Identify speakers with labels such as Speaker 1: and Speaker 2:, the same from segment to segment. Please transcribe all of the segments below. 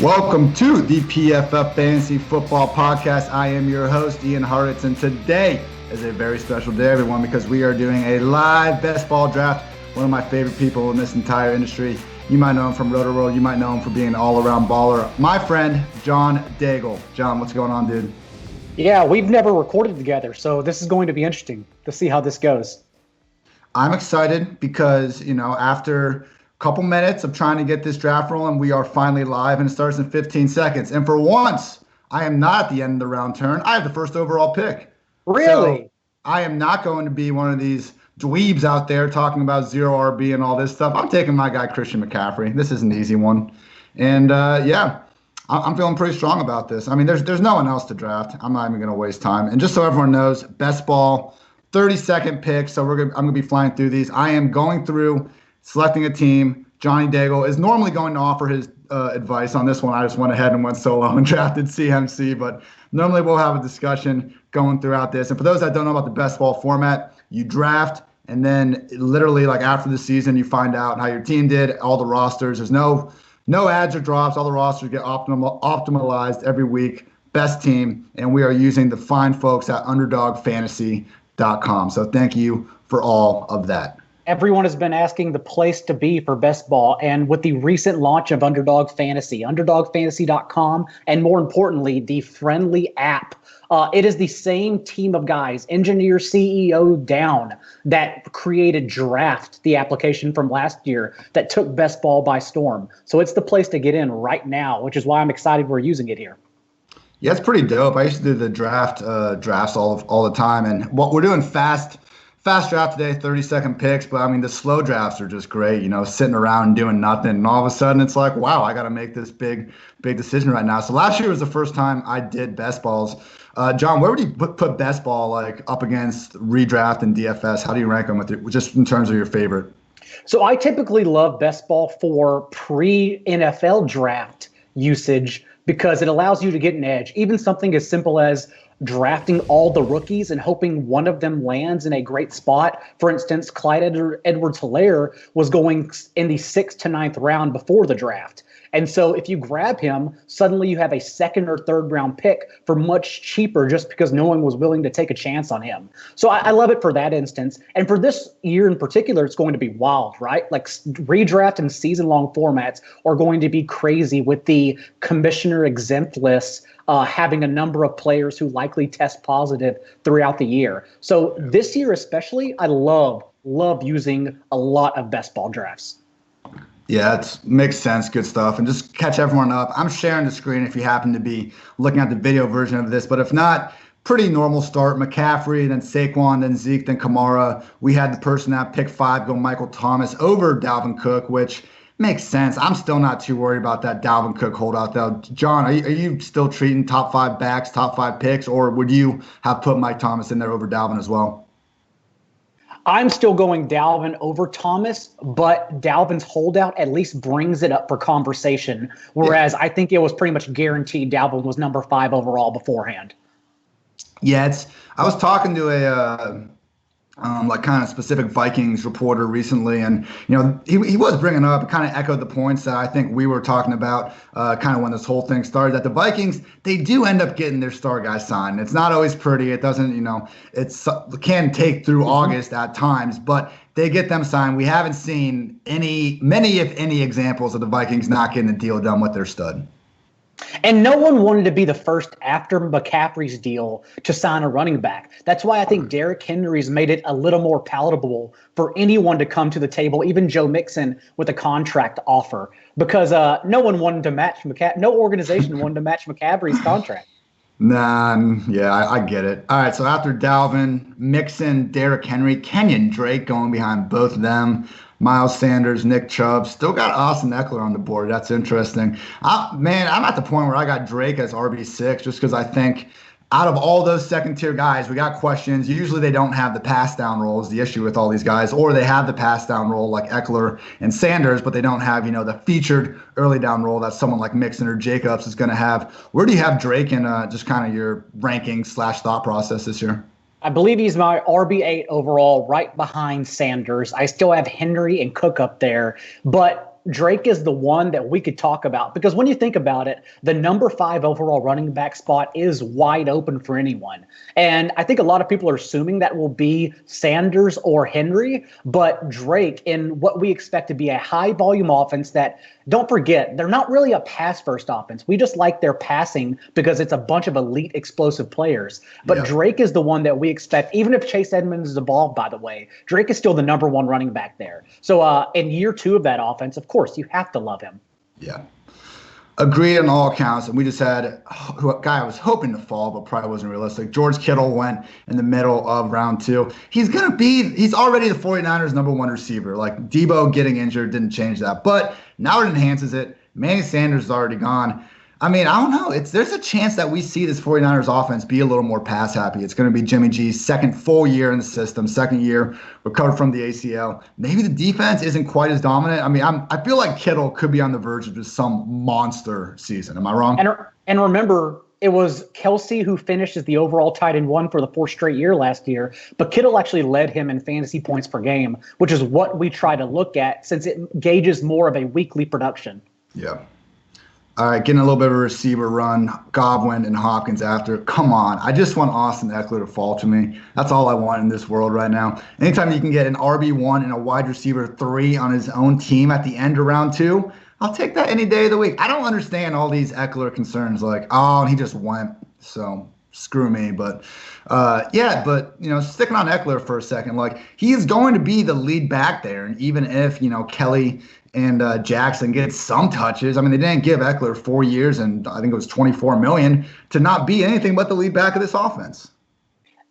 Speaker 1: Welcome to the PFF Fantasy Football Podcast. I am your host, Ian Hartitz, and today is a very special day, everyone, because we are doing a live best ball draft. One of my favorite people in this entire industry. You might know him from Rotoworld. You might know him for being an all-around baller. My friend, John Daigle. John, what's going on, dude?
Speaker 2: Yeah, we've never recorded together, so this is going to be interesting to see how this goes.
Speaker 1: I'm excited because, after couple minutes of trying to get this draft rolling, we are finally live, and it starts in 15 seconds. And for once, I am not at the end of the round turn. I have the first overall pick.
Speaker 2: Really?
Speaker 1: So I am not going to be one of these dweebs out there talking about zero RB and all this stuff. I'm taking my guy, Christian McCaffrey. This is an easy one. And I'm feeling pretty strong about this. I mean, there's no one else to draft. I'm not even going to waste time. And just so everyone knows, best ball, 30-second pick. So I'm going to be flying through these. I am going through selecting a team. Johnny Daigle is normally going to offer his advice on this one. I just went ahead and went solo and drafted CMC, but normally we'll have a discussion going throughout this. And for those that don't know about the best ball format, you draft, and then literally like after the season, you find out how your team did, all the rosters. There's no ads or drops. All the rosters get optimized every week. Best team, and we are using the fine folks at UnderdogFantasy.com. So thank you for all of that.
Speaker 2: Everyone has been asking the place to be for best ball, and with the recent launch of Underdog Fantasy, UnderdogFantasy.com, and more importantly, the friendly app, it is the same team of guys, engineer, CEO down, that created Draft, the application from last year that took best ball by storm. So it's the place to get in right now, which is why I'm excited we're using it here.
Speaker 1: Yeah, it's pretty dope. I used to do the drafts all the time, and what we're doing fast draft today, 30-second picks, but I mean, the slow drafts are just great, sitting around doing nothing. And all of a sudden it's like, wow, I got to make this big decision right now. So last year was the first time I did best balls. John, where would you put best ball like up against redraft and DFS? How do you rank them just in terms of your favorite?
Speaker 2: So I typically love best ball for pre-NFL draft usage because it allows you to get an edge. Even something as simple as drafting all the rookies and hoping one of them lands in a great spot. For instance, Clyde Edwards-Helaire was going in the 6th to 9th round before the draft. And so if you grab him, suddenly you have a second or third round pick for much cheaper just because no one was willing to take a chance on him. So I love it for that instance. And for this year in particular, it's going to be wild, right? Like redraft and season-long formats are going to be crazy with the commissioner exempt list having a number of players who likely test positive throughout the year. So this year especially, I love using a lot of best ball drafts.
Speaker 1: Yeah, it makes sense. Good stuff. And just catch everyone up. I'm sharing the screen if you happen to be looking at the video version of this. But if not, pretty normal start. McCaffrey, then Saquon, then Zeke, then Kamara. We had the person at pick 5 go Michael Thomas over Dalvin Cook, which makes sense. I'm still not too worried about that Dalvin Cook holdout, though. John, are you still treating top 5 backs, top 5 picks, or would you have put Mike Thomas in there over Dalvin as well?
Speaker 2: I'm still going Dalvin over Thomas, but Dalvin's holdout at least brings it up for conversation, whereas I think it was pretty much guaranteed Dalvin was number 5 overall beforehand.
Speaker 1: Yeah, I was talking to a kind of specific Vikings reporter recently, and he was bringing up, kind of echoed the points that I think we were talking about kind of when this whole thing started, that the Vikings, they do end up getting their star guys signed. It's not always pretty. It doesn't, it can take through August at times, but they get them signed. We haven't seen many if any examples of the Vikings not getting the deal done with their stud.
Speaker 2: And no one wanted to be the first after McCaffrey's deal to sign a running back. That's why I think Derrick Henry's made it a little more palatable for anyone to come to the table, even Joe Mixon with a contract offer, because no one wanted to match no organization wanted to match McCaffrey's contract.
Speaker 1: I get it. All right, so after Dalvin, Mixon, Derrick Henry, Kenyon Drake going behind both of them. Miles Sanders, Nick Chubb, still got Austin Eckler on the board. That's interesting. I'm at the point where I got Drake as RB6 just because I think out of all those second-tier guys, we got questions. Usually they don't have the pass-down role is the issue with all these guys, or they have the pass-down role like Eckler and Sanders, but they don't have, the featured early-down role that someone like Mixon or Jacobs is going to have. Where do you have Drake in just kind of your ranking/thought process this year?
Speaker 2: I believe he's my RB8 overall, right behind Sanders. I still have Henry and Cook up there, but Drake is the one that we could talk about because when you think about it, the number 5 overall running back spot is wide open for anyone. And I think a lot of people are assuming that will be Sanders or Henry, but Drake in what we expect to be a high volume offense that, don't forget, they're not really a pass first offense. We just like their passing because it's a bunch of elite explosive players. But Drake is the one that we expect, even if Chase Edmonds is involved, by the way, Drake is still the number 1 running back there. So in year 2 of that offense, of course, you have to love him.
Speaker 1: Yeah. Agreed on all accounts. And we just had a guy I was hoping to fall, but probably wasn't realistic. George Kittle went in the middle of round 2. He's already the 49ers' number 1 receiver. Like, Debo getting injured didn't change that. But now it enhances it. Manny Sanders is already gone. I mean, I don't know. There's a chance that we see this 49ers offense be a little more pass happy. It's going to be Jimmy G's second full year in the system, second year recovered from the ACL. Maybe the defense isn't quite as dominant. I mean, I feel like Kittle could be on the verge of just some monster season. Am I wrong?
Speaker 2: And remember, it was Kelsey who finished as the overall tight end 1 for the 4th straight year last year, but Kittle actually led him in fantasy points per game, which is what we try to look at since it gauges more of a weekly production.
Speaker 1: Yeah. All right, getting a little bit of a receiver run, Godwin and Hopkins after. Come on. I just want Austin Eckler to fall to me. That's all I want in this world right now. Anytime you can get an RB1 and a wide receiver 3 on his own team at the end of round 2, I'll take that any day of the week. I don't understand all these Eckler concerns like, oh, he just went, so screw me. But, sticking on Eckler for a second, like, he is going to be the lead back there. And even if, Kelly and Jackson get some touches. I mean, they didn't give Eckler 4 years and I think it was $24 million to not be anything but the lead back of this offense.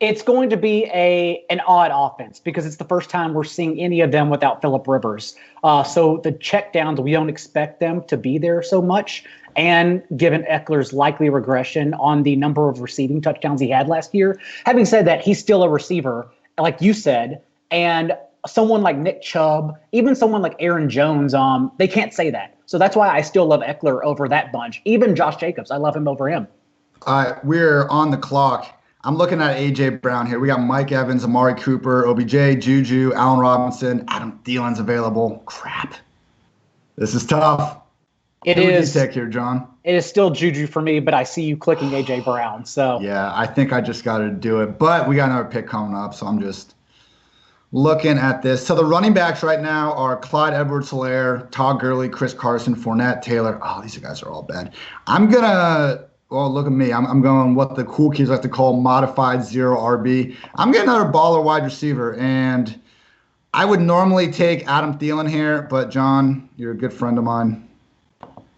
Speaker 2: It's going to be an odd offense because it's the first time we're seeing any of them without Phillip Rivers. So the checkdowns, we don't expect them to be there so much. And given Eckler's likely regression on the number of receiving touchdowns he had last year, having said that, he's still a receiver, like you said, and someone like Nick Chubb, even someone like Aaron Jones, they can't say that. So that's why I still love Eckler over that bunch. Even Josh Jacobs, I love him over him.
Speaker 1: All right, we're on the clock. I'm looking at A.J. Brown here. We got Mike Evans, Amari Cooper, OBJ, Juju, Allen Robinson, Adam Thielen's available. Crap. This is tough.
Speaker 2: Who
Speaker 1: would you take here, John?
Speaker 2: It is still Juju for me, but I see you clicking A.J. Brown. So
Speaker 1: yeah, I think I just got to do it. But we got another pick coming up, so I'm just looking at this. So the running backs right now are Clyde Edwards-Helaire, Todd Gurley, Chris Carson, Fournette, Taylor. Oh, these guys are all bad. Look at me. I'm going what the cool kids like to call modified 0 RB. I'm getting another baller wide receiver, and I would normally take Adam Thielen here, but John, you're a good friend of mine.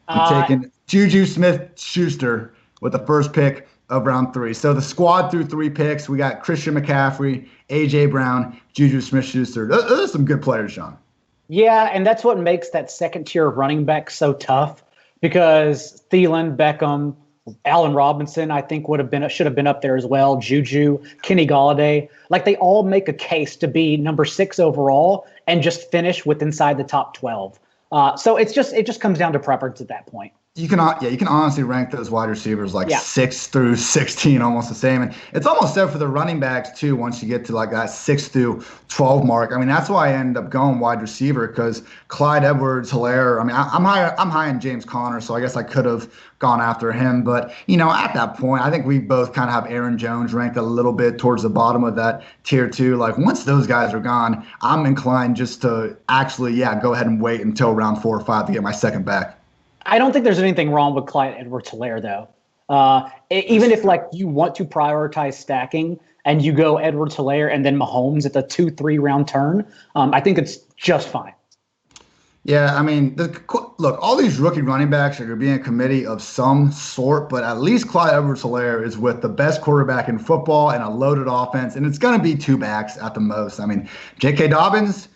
Speaker 1: I'm taking Juju Smith-Schuster with the first pick of round 3. So the squad through 3 picks. We got Christian McCaffrey, A.J. Brown, Juju Smith-Schuster. Those are some good players, John.
Speaker 2: Yeah, and that's what makes that second tier of running back so tough because Thielen, Beckham, Allen Robinson, I think should have been up there as well. Juju, Kenny Golladay, like they all make a case to be number 6 overall and just finish with inside the top 12. So it just comes down to preference at that point. You can
Speaker 1: honestly rank those wide receivers 6 through 16, almost the same. And it's almost there for the running backs too. Once you get to like that 6 through 12 mark, I mean that's why I end up going wide receiver because Clyde Edwards-Helaire. I mean I'm high in James Conner, so I guess I could have gone after him. But at that point, I think we both kind of have Aaron Jones ranked a little bit towards the bottom of that tier 2. Like once those guys are gone, I'm inclined just to actually go ahead and wait until round 4 or 5 to get my second back.
Speaker 2: I don't think there's anything wrong with Clyde Edwards-Helaire, though. Even if you want to prioritize stacking and you go Edwards-Helaire and then Mahomes at the 2-3 round turn, I think it's just fine.
Speaker 1: Yeah, I mean, look, all these rookie running backs are going to be in a committee of some sort, but at least Clyde Edwards-Helaire is with the best quarterback in football and a loaded offense, and it's going to be 2 backs at the most. I mean, J.K. Dobbins,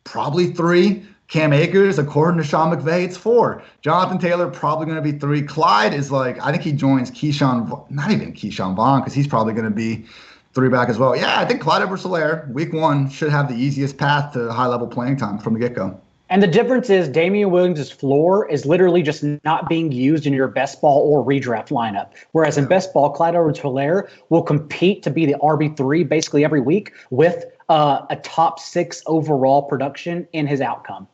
Speaker 1: probably 3. Cam Akers, according to Sean McVay, it's 4. Jonathan Taylor, probably going to be 3. Clyde is I think he joins not even Keyshawn Vaughn, because he's probably going to be 3 back as well. Yeah, I think Clyde Edwards-Helaire, week 1, should have the easiest path to high-level playing time from the get-go.
Speaker 2: And the difference is Damian Williams' floor is literally just not being used in your best ball or redraft lineup. Whereas in best ball, Clyde Edwards-Helaire will compete to be the RB3 basically every week with a top 6 overall production in his outcome.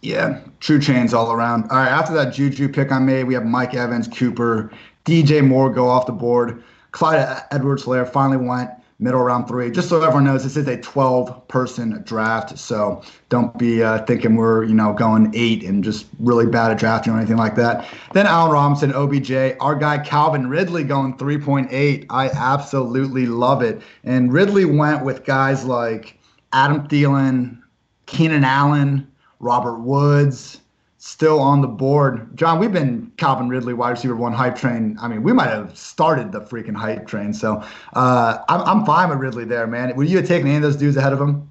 Speaker 1: Yeah, true chains all around. All right, after that Juju pick I made, we have Mike Evans, Cooper, DJ Moore go off the board. Clyde Edwards-Helaire finally went middle round 3. Just so everyone knows, this is a 12-person draft, so don't be thinking we're going 8 and just really bad at drafting or anything like that. Then Allen Robinson, OBJ, our guy Calvin Ridley going 3.8. I absolutely love it. And Ridley went with guys like Adam Thielen, Keenan Allen, Robert Woods, still on the board. John, we've been Calvin Ridley, wide receiver 1 hype train. I mean, we might have started the freaking hype train. So I'm fine with Ridley there, man. Would you have taken any of those dudes ahead of him?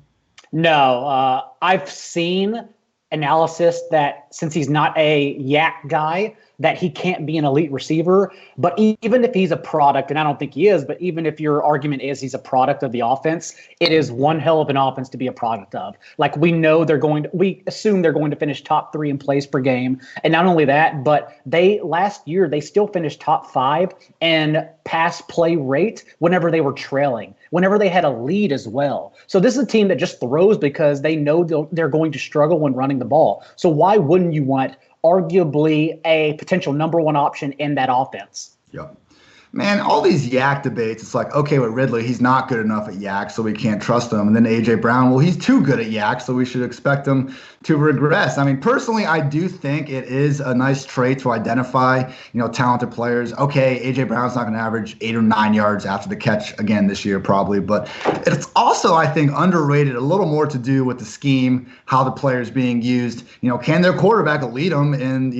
Speaker 2: No, I've seen analysis that since he's not a yak guy, that he can't be an elite receiver. But even if he's a product, and I don't think he is, but even if your argument is he's a product of the offense, it is one hell of an offense to be a product of. Like we assume they're going to finish top 3 in plays per game. And not only that, but last year, they still finished top 5 in pass play rate whenever they were trailing, whenever they had a lead as well. So this is a team that just throws because they know they're going to struggle when running the ball. So why wouldn't you want arguably a potential number 1 option in that offense?
Speaker 1: Yep. Man, all these yak debates, it's like, okay, with Ridley, he's not good enough at yak, so we can't trust him. And then A.J. Brown, well, he's too good at yak, so we should expect him to regress. I mean, personally, I do think it is a nice trait to identify, talented players. Okay, A.J. Brown's not going to average 8 or 9 yards after the catch again this year, probably. But it's also, I think, underrated, a little more to do with the scheme, how the player's being used. Can their quarterback lead them and,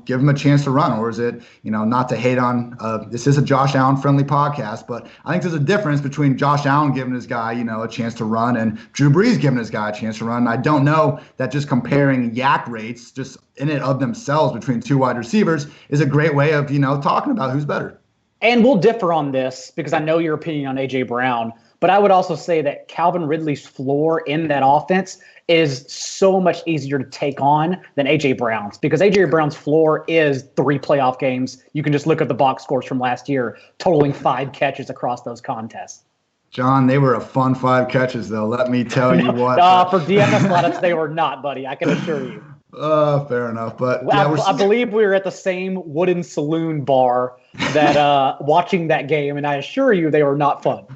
Speaker 1: give them a chance to run? Or is it, not to hate on, this is a Josh Allen friendly podcast, but I think there's a difference between Josh Allen giving his guy, a chance to run and Drew Brees giving his guy a chance to run. I don't know that just comparing yak rates just in and of themselves between 2 wide receivers is a great way of, talking about who's better.
Speaker 2: And we'll differ on this because I know your opinion on A.J. Brown, but I would also say that Calvin Ridley's floor in that offense is so much easier to take on than A.J. Brown's, because A.J. Brown's floor is 3 playoff games. You can just look at the box scores from last year, totaling 5 catches across those contests.
Speaker 1: John, they were a fun 5 catches, though. Let me tell you what.
Speaker 2: For DFS lineups, they were not, buddy. I can assure you.
Speaker 1: Fair enough. But
Speaker 2: yeah, I believe we were at the same wooden saloon bar that watching that game, and I assure you they were not fun.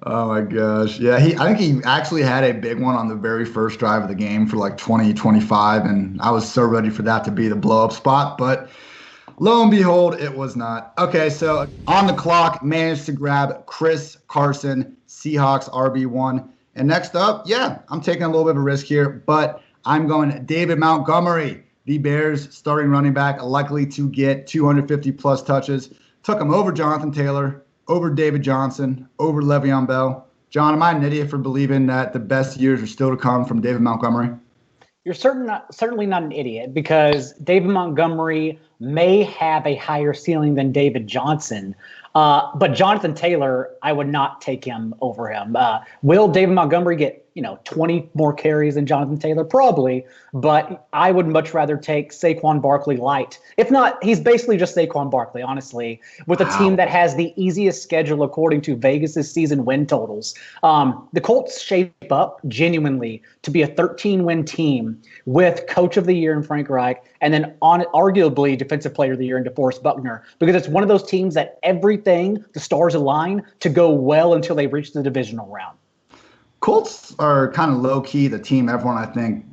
Speaker 1: Oh my gosh. Yeah, I think he actually had a big one on the very first drive of the game for like 20-25, and I was so ready for that to be the blow-up spot, but lo and behold, it was not. Okay, so on the clock, managed to grab Chris Carson, Seahawks RB1. And next up, I'm taking a little bit of a risk here, but I'm going David Montgomery, the Bears starting running back, likely to get 250-plus touches. Took him over Jonathan Taylor, over David Johnson, over Le'Veon Bell. John, am I an idiot for believing that the best years are still to come from David Montgomery?
Speaker 2: You're certainly not an idiot, because David Montgomery may have a higher ceiling than David Johnson. But Jonathan Taylor, I would not take him over him. Will David Montgomery get 20 more carries than Jonathan Taylor? Probably, but I would much rather take Saquon Barkley light. If not, he's basically just Saquon Barkley, honestly, with a team that has the easiest schedule according to Vegas's season win totals. The Colts shape up genuinely to be a 13-win team with Coach of the Year in Frank Reich, and then arguably Defensive Player of the Year in DeForest Buckner, because it's one of those teams that everything, the stars align to go well until they reach the divisional round.
Speaker 1: Colts are kind of low-key the team everyone, I think,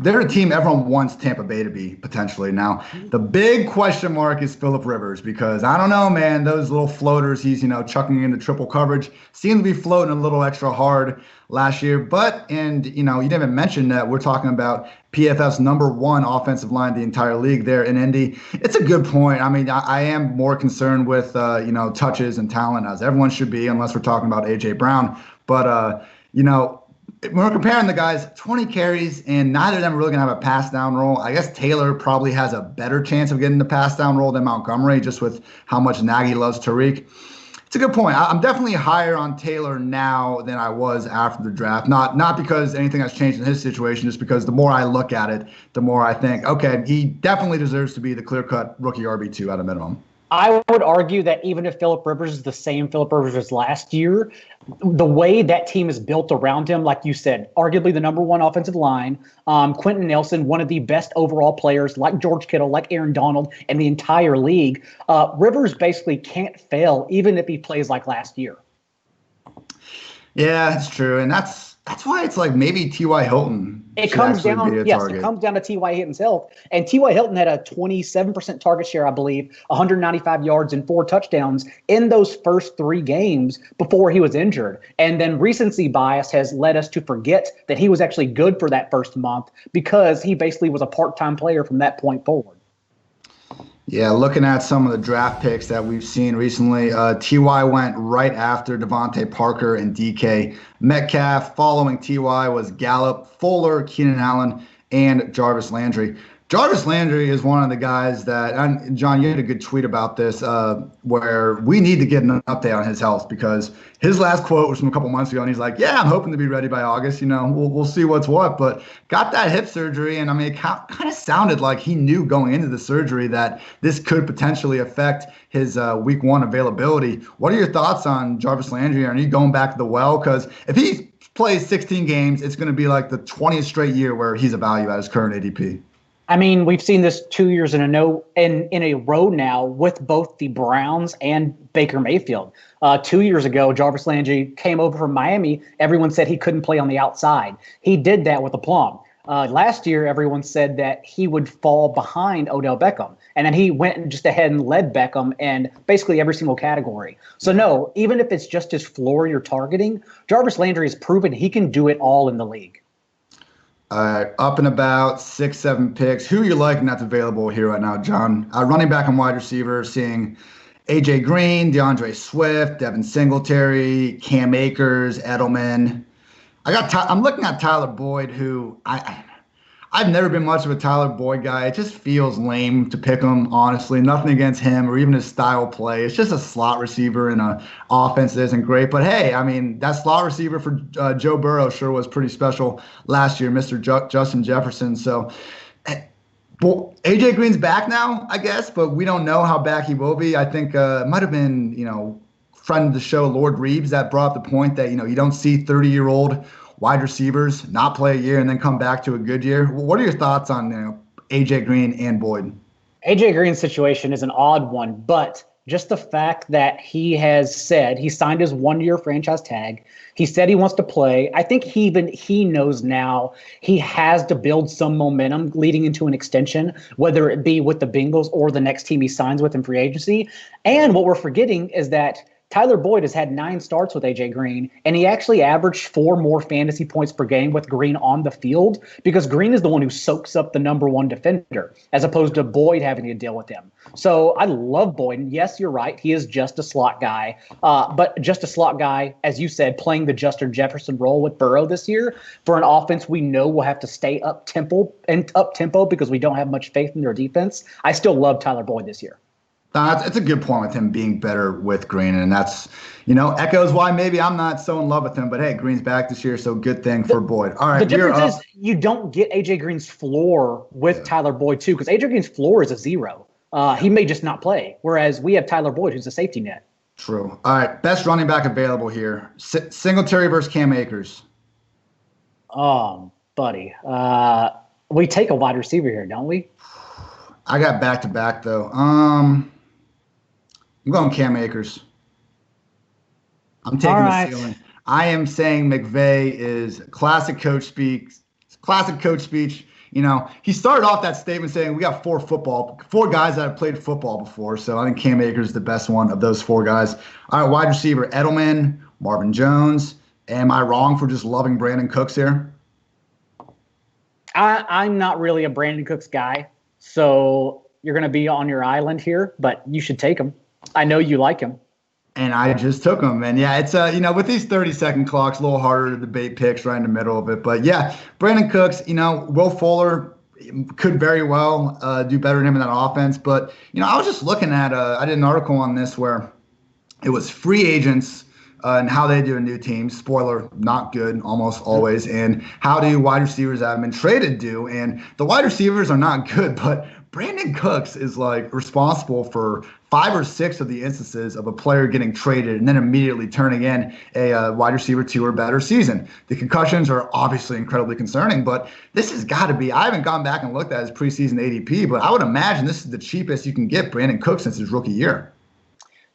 Speaker 1: they're a team everyone wants Tampa Bay to be, potentially. Now, the big question mark is Phillip Rivers, because I don't know, man, those little floaters he's, chucking into triple coverage seem to be floating a little extra hard last year. But, you didn't even mention that we're talking about PFF's #1 offensive line, the entire league there in Indy. It's a good point. I mean, I am more concerned with, touches and talent, as everyone should be, unless we're talking about A.J. Brown. But, when we're comparing the guys, 20 carries, and neither of them are really going to have a pass down role. I guess Taylor probably has a better chance of getting the pass down role than Montgomery, just with how much Nagy loves Tariq. It's a good point. I'm definitely higher on Taylor now than I was after the draft. Not because anything has changed in his situation, just because the more I look at it, the more I think, okay, he definitely deserves to be the clear-cut rookie RB2 at a minimum.
Speaker 2: I would argue that even if Phillip Rivers is the same Phillip Rivers as last year, the way that team is built around him, like you said, arguably the number one offensive line, Quentin Nelson, one of the best overall players, like George Kittle, like Aaron Donald, and the entire league, Rivers basically can't fail even if he plays like last year.
Speaker 1: Yeah, it's true. And that's why it's like maybe T.Y. Hilton.
Speaker 2: It comes down to T.Y. Hilton's health. And T.Y. Hilton had a 27% target share, I believe, 195 yards and 4 touchdowns in those first 3 games before he was injured. And then recency bias has led us to forget that he was actually good for that first month because he basically was a part-time player from that point forward.
Speaker 1: Yeah, looking at some of the draft picks that we've seen recently, T.Y. went right after Devontae Parker and DK Metcalf. Following T.Y. was Gallup, Fuller, Keenan Allen, and Jarvis Landry. Jarvis Landry is one of the guys that, and John, you had a good tweet about this, where we need to get an update on his health because his last quote was from a couple months ago, and he's like, "Yeah, I'm hoping to be ready by August. We'll see what's what." But got that hip surgery, and I mean, it kind of sounded like he knew going into the surgery that this could potentially affect his week 1 availability. What are your thoughts on Jarvis Landry? Are you going back to the well? Because if he plays 16 games, it's going to be like the 20th straight year where he's a value at his current ADP.
Speaker 2: I mean, we've seen this 2 years in a row now with both the Browns and Baker Mayfield. 2 years ago, Jarvis Landry came over from Miami. Everyone said he couldn't play on the outside. He did that with aplomb. Last year, everyone said that he would fall behind Odell Beckham. And then he went just ahead and led Beckham in basically every single category. So no, even if it's just his floor you're targeting, Jarvis Landry has proven he can do it all in the league.
Speaker 1: Up and about 6-7 picks. Who are you liking that's available here right now, John? Running back and wide receiver, seeing A.J. Green, DeAndre Swift, Devin Singletary, Cam Akers, Edelman. I'm looking at Tyler Boyd, who I've never been much of a Tyler Boyd guy. It just feels lame to pick him, honestly. Nothing against him or even his style of play. It's just a slot receiver in an offense that isn't great. But, hey, I mean, that slot receiver for Joe Burrow sure was pretty special last year, Mr. Justin Jefferson. So, A.J. Green's back now, I guess, but we don't know how back he will be. I think it might have been, friend of the show, Lord Reeves, that brought up the point that, you don't see 30-year-old wide receivers not play a year and then come back to a good year. What are your thoughts on A.J. Green and Boyd?
Speaker 2: A.J. Green's situation is an odd one, but just the fact that he has said he signed his 1-year franchise tag, he said he wants to play. I think he knows now he has to build some momentum leading into an extension, whether it be with the Bengals or the next team he signs with in free agency. And what we're forgetting is that Tyler Boyd has had 9 starts with A.J. Green, and he actually averaged 4 more fantasy points per game with Green on the field because Green is the one who soaks up the number 1 defender as opposed to Boyd having to deal with him. So I love Boyd. And yes, you're right. He is just a slot guy, but just a slot guy, as you said, playing the Justin Jefferson role with Burrow this year for an offense we know will have to stay up tempo because we don't have much faith in their defense. I still love Tyler Boyd this year.
Speaker 1: It's a good point with him being better with Green, and that's, echoes why maybe I'm not so in love with him. But, hey, Green's back this year, so good thing for Boyd. All right,
Speaker 2: the difference is you don't get A.J. Green's floor with Tyler Boyd, too, because A.J. Green's floor is a 0. He may just not play, whereas we have Tyler Boyd, who's a safety net.
Speaker 1: True. All right, best running back available here. Singletary versus Cam Akers.
Speaker 2: Buddy. We take a wide receiver here, don't we?
Speaker 1: I got back-to-back, though. I'm going Cam Akers. I'm taking the ceiling. I am saying McVay is classic coach speak. He started off that statement saying we got 4 guys that have played football before. So I think Cam Akers is the best one of those 4 guys. All right, wide receiver, Edelman, Marvin Jones. Am I wrong for just loving Brandin Cooks here?
Speaker 2: I'm not really a Brandin Cooks guy. So you're going to be on your island here, but you should take him. I know you like him.
Speaker 1: And I just took him. And, yeah, it's, with these 30-second clocks, a little harder to debate picks right in the middle of it. But, yeah, Brandin Cooks, Will Fuller could very well do better than him in that offense. But, I was just looking at I did an article on this where it was free agents and how they do in new teams. Spoiler, not good almost always. And how do wide receivers that have been traded do? And the wide receivers are not good, but Brandin Cooks is like responsible for 5 or 6 of the instances of a player getting traded and then immediately turning in a wide receiver 2 or better season. The concussions are obviously incredibly concerning, but this has got to be, I haven't gone back and looked at his preseason ADP, but I would imagine this is the cheapest you can get Brandin Cooks since his rookie year.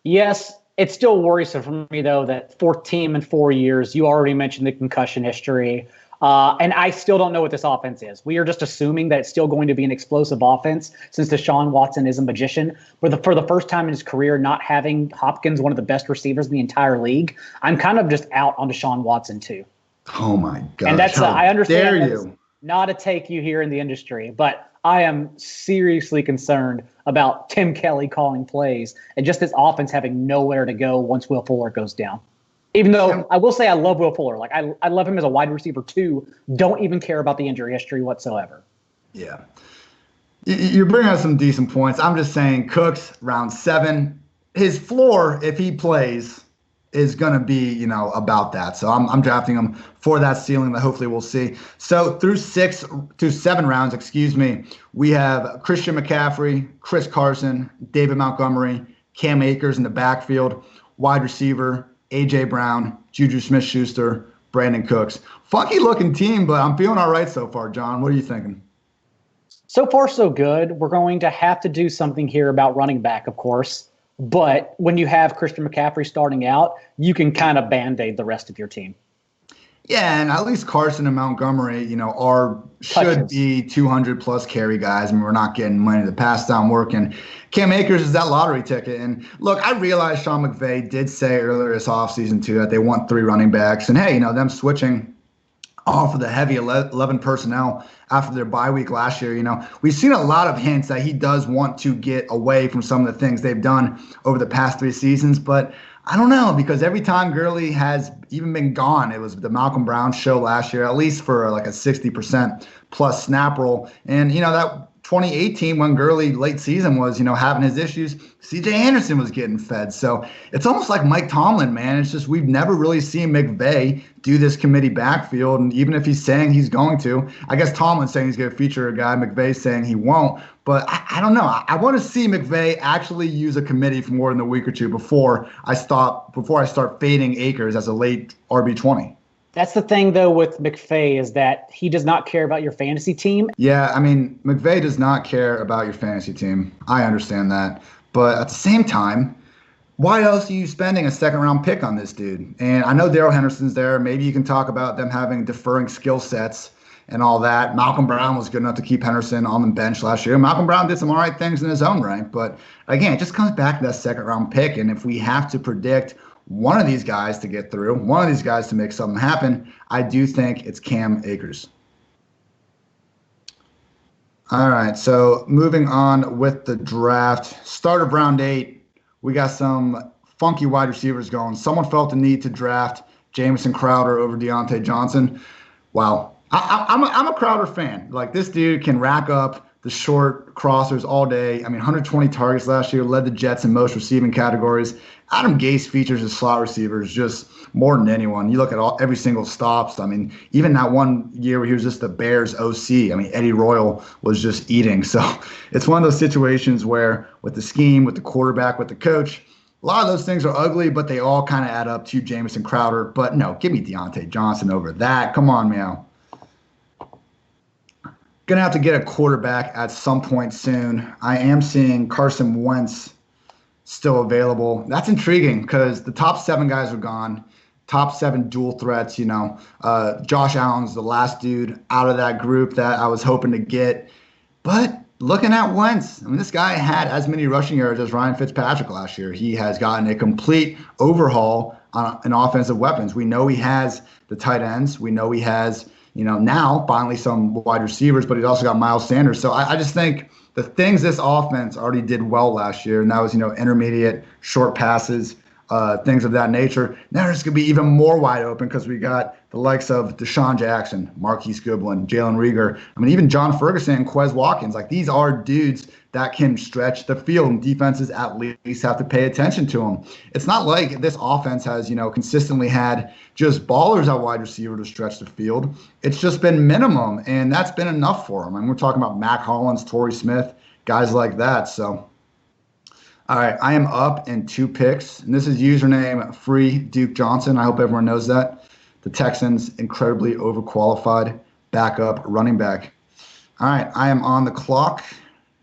Speaker 2: Yes, it's still worrisome for me, though, that fourth team in 4 years, you already mentioned the concussion history. And I still don't know what this offense is. We are just assuming that it's still going to be an explosive offense since Deshaun Watson is a magician. But for the first time in his career, not having Hopkins, one of the best receivers in the entire league, I'm kind of just out on Deshaun Watson, too.
Speaker 1: Oh, my God.
Speaker 2: And that's, I understand
Speaker 1: dare
Speaker 2: that's
Speaker 1: you.
Speaker 2: not a take you here in the industry, but I am seriously concerned about Tim Kelly calling plays and just this offense having nowhere to go once Will Fuller goes down. Even though I will say I love Will Fuller. Like I love him as a wide receiver too. Don't even care about the injury history whatsoever.
Speaker 1: Yeah. You're bringing up some decent points. I'm just saying Cooks, round 7. His floor, if he plays, is going to be, about that. So I'm drafting him for that ceiling that hopefully we'll see. So through 7 rounds, we have Christian McCaffrey, Chris Carson, David Montgomery, Cam Akers in the backfield, wide receiver, A.J. Brown, Juju Smith-Schuster, Brandin Cooks. Funky looking team, but I'm feeling all right so far, John. What are you thinking?
Speaker 2: So far, so good. We're going to have to do something here about running back, of course. But when you have Christian McCaffrey starting out, you can kind of Band-Aid the rest of your team.
Speaker 1: Yeah, and at least Carson and Montgomery, should be 200-plus carry guys, and we're not getting money to pass down work. And Cam Akers is that lottery ticket. And look, I realize Sean McVay did say earlier this offseason, too, that they want 3 running backs. And, hey, them switching off of the heavy 11 personnel after their bye week last year, we've seen a lot of hints that he does want to get away from some of the things they've done over the past 3 seasons. But I don't know, because every time Gurley has even been gone, it was the Malcolm Brown show last year, at least for like a 60% plus snap roll. And, that 2018 when Gurley late season was, having his issues, CJ Anderson was getting fed. So it's almost like Mike Tomlin, man. It's just we've never really seen McVay do this committee backfield. And even if he's saying he's going to, I guess Tomlin's saying he's going to feature a guy, McVay's saying he won't. But I don't know. I want to see McVay actually use a committee for more than a week or two before I start fading Akers as a late RB20.
Speaker 2: That's the thing, though, with McVay is that he does not care about your fantasy team.
Speaker 1: Yeah, McVay does not care about your fantasy team. I understand that. But at the same time, why else are you spending a second-round pick on this dude? And I know Darrell Henderson's there. Maybe you can talk about them having differing skill sets and all that. Malcolm Brown was good enough to keep Henderson on the bench last year. Malcolm Brown did some all right things in his own right. But, again, it just comes back to that second-round pick. And if we have to predict one of these guys to get through, one of these guys to make something happen, I do think it's Cam Akers. All right, so moving on with the draft. Start of round 8, we got some funky wide receivers going. Someone felt the need to draft Jamison Crowder over Deontay Johnson. Wow. I'm a Crowder fan. Like, this dude can rack up the short crossers all day. 120 targets last year, led the Jets in most receiving categories. Adam Gase features as slot receivers just more than anyone. You look at every single stops. Even that one year where he was just the Bears OC. Eddie Royal was just eating. So it's one of those situations where with the scheme, with the quarterback, with the coach, a lot of those things are ugly, but they all kind of add up to Jamison Crowder. But no, give me Deontay Johnson over that. Come on, Meow. Going to have to get a quarterback at some point soon. I am seeing Carson Wentz still available. That's intriguing because the top 7 guys are gone. Top 7 dual threats, Josh Allen's the last dude out of that group that I was hoping to get. But looking at Wentz, this guy had as many rushing yards as Ryan Fitzpatrick last year. He has gotten a complete overhaul in offensive weapons. We know he has the tight ends. We know he has now finally some wide receivers, but he's also got Miles Sanders. So I just think the things this offense already did well last year, and that was, intermediate, short passes. things of that nature. Now it's going to be even more wide open because we got the likes of Deshaun Jackson, Marquise Goodwin, Jalen Reagor. I mean, even John Ferguson and Quez Watkins. Like, these are dudes that can stretch the field, and defenses at least have to pay attention to them. It's not like this offense has, consistently had just ballers at wide receiver to stretch the field. It's just been minimum, and that's been enough for them. And we're talking about Mac Hollins, Torrey Smith, guys like that. So, all right, I am up in 2 picks, and this is username Free Duke Johnson. I hope everyone knows that. The Texans, incredibly overqualified backup running back. All right, I am on the clock.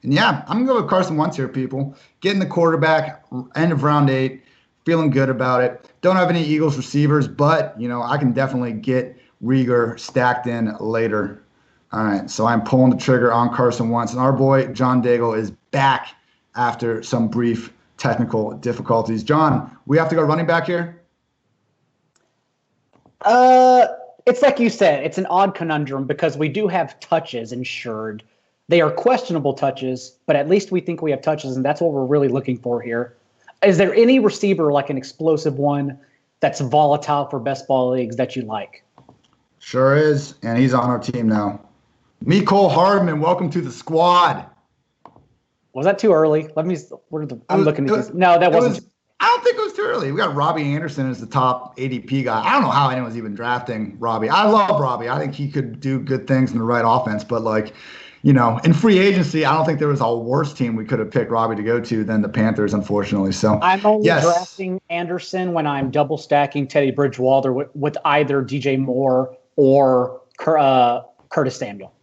Speaker 1: And yeah, I'm going to go with Carson Wentz here, people. Getting the quarterback, end of round 8, feeling good about it. Don't have any Eagles receivers, but, I can definitely get Reagor stacked in later. All right, so I'm pulling the trigger on Carson Wentz. And our boy, John Daigle, is back after some brief technical difficulties. John, we have to go running back here?
Speaker 2: It's like you said, it's an odd conundrum because we do have touches insured. They are questionable touches, but at least we think we have touches, and that's what we're really looking for here. Is there any receiver, like an explosive one, that's volatile for best ball leagues that you like?
Speaker 1: Sure is, and he's on our team now. Mecole Hardman, welcome to the squad.
Speaker 2: Was that too early? I'm looking at this. No, that wasn't.
Speaker 1: I don't think it was too early. We got Robbie Anderson as the top ADP guy. I don't know how anyone's even drafting Robbie. I love Robbie. I think he could do good things in the right offense, but in free agency, I don't think there was a worse team we could have picked Robbie to go to than the Panthers, unfortunately. So
Speaker 2: I'm only drafting Anderson when I'm double stacking Teddy Bridgewater with either DJ Moore or Curtis Samuel.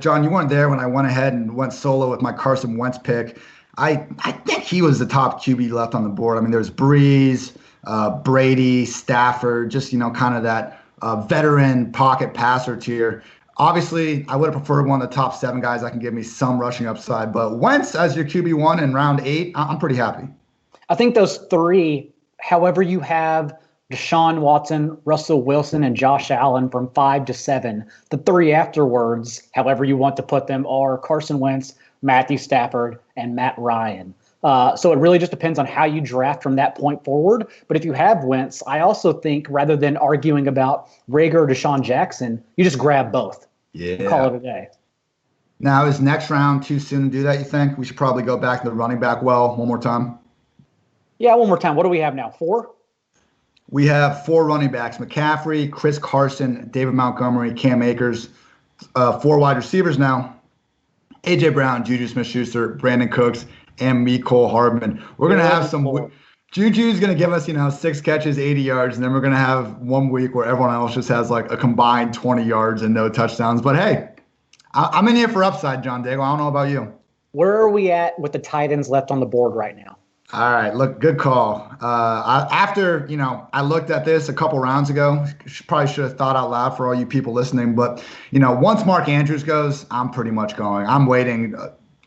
Speaker 1: John, you weren't there when I went ahead and went solo with my Carson Wentz pick. I think he was the top QB left on the board. I mean, there's Breeze, Brady, Stafford, just, kind of that veteran pocket passer tier. Obviously, I would have preferred one of the top 7 guys that can give me some rushing upside. But Wentz as your QB1 in round 8, I'm pretty happy.
Speaker 2: I think those 3, however you have Deshaun Watson, Russell Wilson, and Josh Allen from 5 to 7. The 3 afterwards, however you want to put them, are Carson Wentz, Matthew Stafford, and Matt Ryan. So it really just depends on how you draft from that point forward. But if you have Wentz, I also think rather than arguing about Reagor or Deshaun Jackson, you just grab both.
Speaker 1: Yeah.
Speaker 2: Call it a day.
Speaker 1: Now, is next round too soon to do that, you think? We should probably go back to the running back one more time.
Speaker 2: Yeah, one more time. What do we have now? 4?
Speaker 1: We have 4 running backs: McCaffrey, Chris Carson, David Montgomery, Cam Akers. 4 wide receivers now: A.J. Brown, Juju Smith-Schuster, Brandin Cooks, and Mecole Hardman. We're going to have some – Juju's going to give us, 6 catches, 80 yards, and then we're going to have one week where everyone else just has like a combined 20 yards and no touchdowns. But, hey, I'm in here for upside, John Daigle. I don't know about you.
Speaker 2: Where are we at with the tight ends left on the board right now?
Speaker 1: All right, look, good call. After, I looked at this a couple rounds ago, probably should have thought out loud for all you people listening. But, once Mark Andrews goes, I'm pretty much going. I'm waiting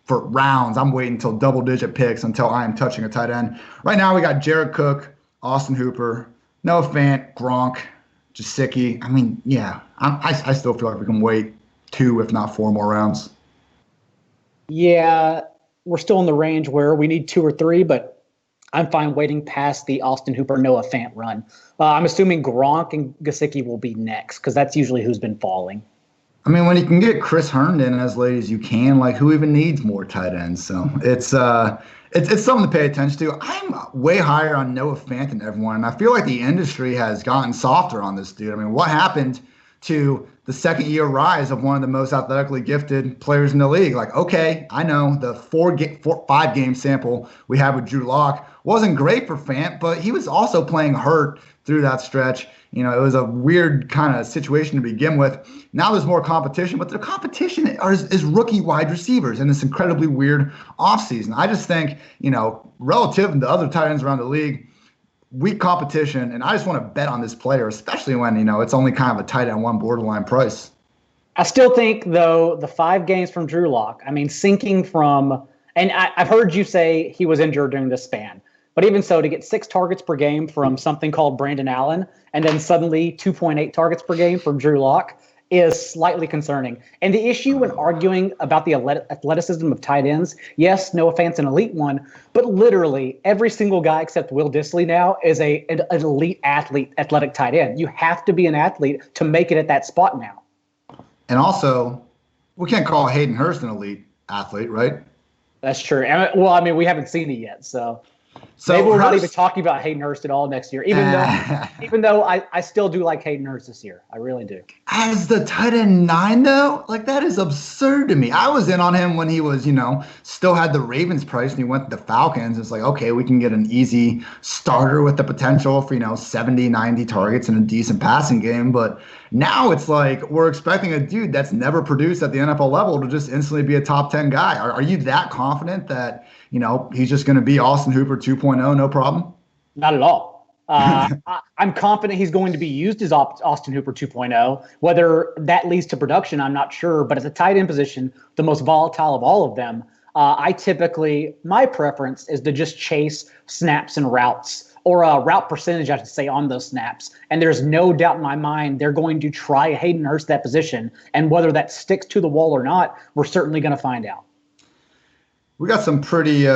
Speaker 1: for rounds. I'm waiting until double-digit picks until I am touching a tight end. Right now, we got Jared Cook, Austin Hooper, Noah Fant, Gronk, Gesicki. I mean, yeah, I still feel like we can wait 2, if not 4 more rounds.
Speaker 2: Yeah, we're still in the range where we need 2 or 3, but I'm fine waiting past the Austin Hooper, Noah Fant run. I'm assuming Gronk and Gesicki will be next because that's usually who's been falling.
Speaker 1: I mean, when you can get Chris Herndon as late as you can, who even needs more tight ends? So it's something to pay attention to. I'm way higher on Noah Fant than everyone, and I feel like the industry has gotten softer on this dude. I mean, what happened to the second-year rise of one of the most athletically gifted players in the league? Okay, I know the 5-game sample we had with Drew Lock wasn't great for Fant, but he was also playing hurt through that stretch. It was a weird kind of situation to begin with. Now there's more competition, but the competition is rookie wide receivers in this incredibly weird offseason. I just think, relative to other tight ends around the league, weak competition, and I just want to bet on this player, especially when, it's only kind of a tight end 1 borderline price.
Speaker 2: I still think, though, the 5 games from Drew Lock, sinking from – and I've heard you say he was injured during this span. But even so, to get 6 targets per game from something called Brandon Allen and then suddenly 2.8 targets per game from Drew Lock, is slightly concerning. And the issue when arguing about the athleticism of tight ends, yes, Noah Fant's an elite one, but literally every single guy except Will Dissly now is an elite athlete, athletic tight end. You have to be an athlete to make it at that spot now.
Speaker 1: And also, we can't call Hayden Hurst an elite athlete, right?
Speaker 2: That's true. Well, I mean, we haven't seen it yet, so maybe we're not even talking about Hayden Hurst at all next year. Even though I still do like Hayden Hurst this year, I really do.
Speaker 1: As the tight end 9, though, like that is absurd to me. I was in on him when he was, still had the Ravens price, and he went to the Falcons. It's like, okay, we can get an easy starter with the potential for 70, 90 targets and a decent passing game. But now it's like we're expecting a dude that's never produced at the NFL level to just instantly be a top 10 guy. Are you that confident that he's just going to be Austin Hooper 2.0, no problem?
Speaker 2: Not at all. I'm confident he's going to be used as Austin Hooper 2.0. Whether that leads to production, I'm not sure. But at the tight end position, the most volatile of all of them, my preference is to just chase snaps and routes, or route percentage, I should say, on those snaps. And there's no doubt in my mind they're going to try Hayden Hurst that position. And whether that sticks to the wall or not, we're certainly going to find out.
Speaker 1: We got some pretty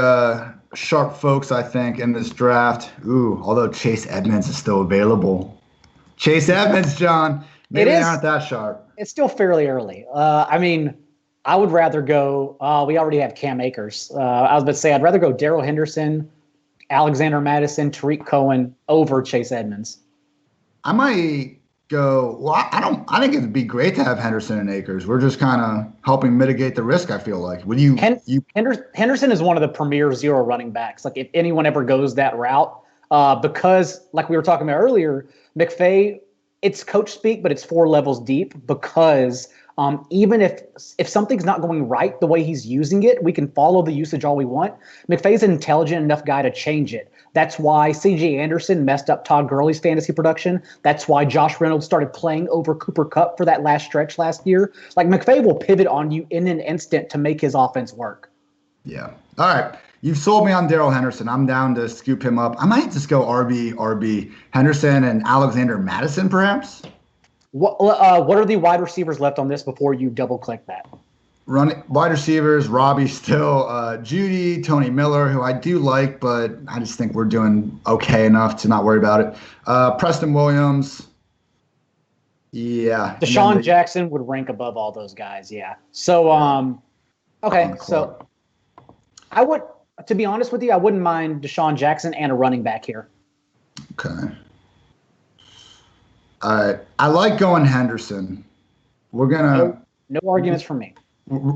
Speaker 1: sharp folks, I think, in this draft. Ooh, although Chase Edmonds is still available. Chase Edmonds, John. Maybe they aren't that sharp.
Speaker 2: It's still fairly early. I would rather go we already have Cam Akers. I was about to say I'd rather go Darrell Henderson, Alexander Madison, Tariq Cohen over Chase Edmonds.
Speaker 1: I might go, I think it'd be great to have Henderson and Akers. We're just kind of helping mitigate the risk, I feel like. Would you
Speaker 2: Henderson is one of the premier zero running backs. Like if anyone ever goes that route, because like we were talking about earlier, McVay, it's coach speak, but it's 4 levels deep because even if something's not going right the way he's using it, we can follow the usage all we want. McVay's an intelligent enough guy to change it. That's why C.J. Anderson messed up Todd Gurley's fantasy production. That's why Josh Reynolds started playing over Cooper Kupp for that last stretch last year. Like McVay will pivot on you in an instant to make his offense work.
Speaker 1: Yeah. All right. You've sold me on Darrell Henderson. I'm down to scoop him up. I might just go RB, Henderson and Alexander Madison, perhaps.
Speaker 2: What are the wide receivers left on this before you double click that?
Speaker 1: Wide receivers, Robbie still, Judy, Tony Miller, who I do like, but I just think we're doing okay enough to not worry about it. Preston Williams. Yeah.
Speaker 2: Deshaun Jackson would rank above all those guys. Yeah. So, okay. So I would, to be honest with you, I wouldn't mind Deshaun Jackson and a running back here.
Speaker 1: Okay. All right. I like going Henderson. We're going to.
Speaker 2: No arguments from me.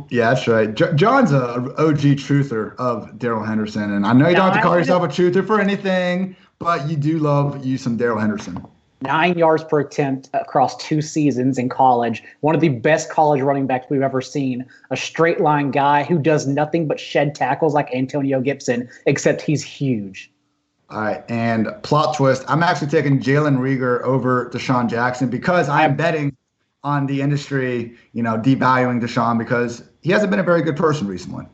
Speaker 1: Yeah, that's right. John's a OG truther of Darrell Henderson, and I know you don't have to call yourself a truther for anything, but you do love you some Darrell Henderson.
Speaker 2: 9 yards per attempt across 2 seasons in college. One of the best college running backs we've ever seen. A straight line guy who does nothing but shed tackles like Antonio Gibson, except he's huge.
Speaker 1: All right, and plot twist, I'm actually taking Jalen Reagor over Deshaun Jackson because I'm betting on the industry, devaluing Deshaun because he hasn't been a very good person recently.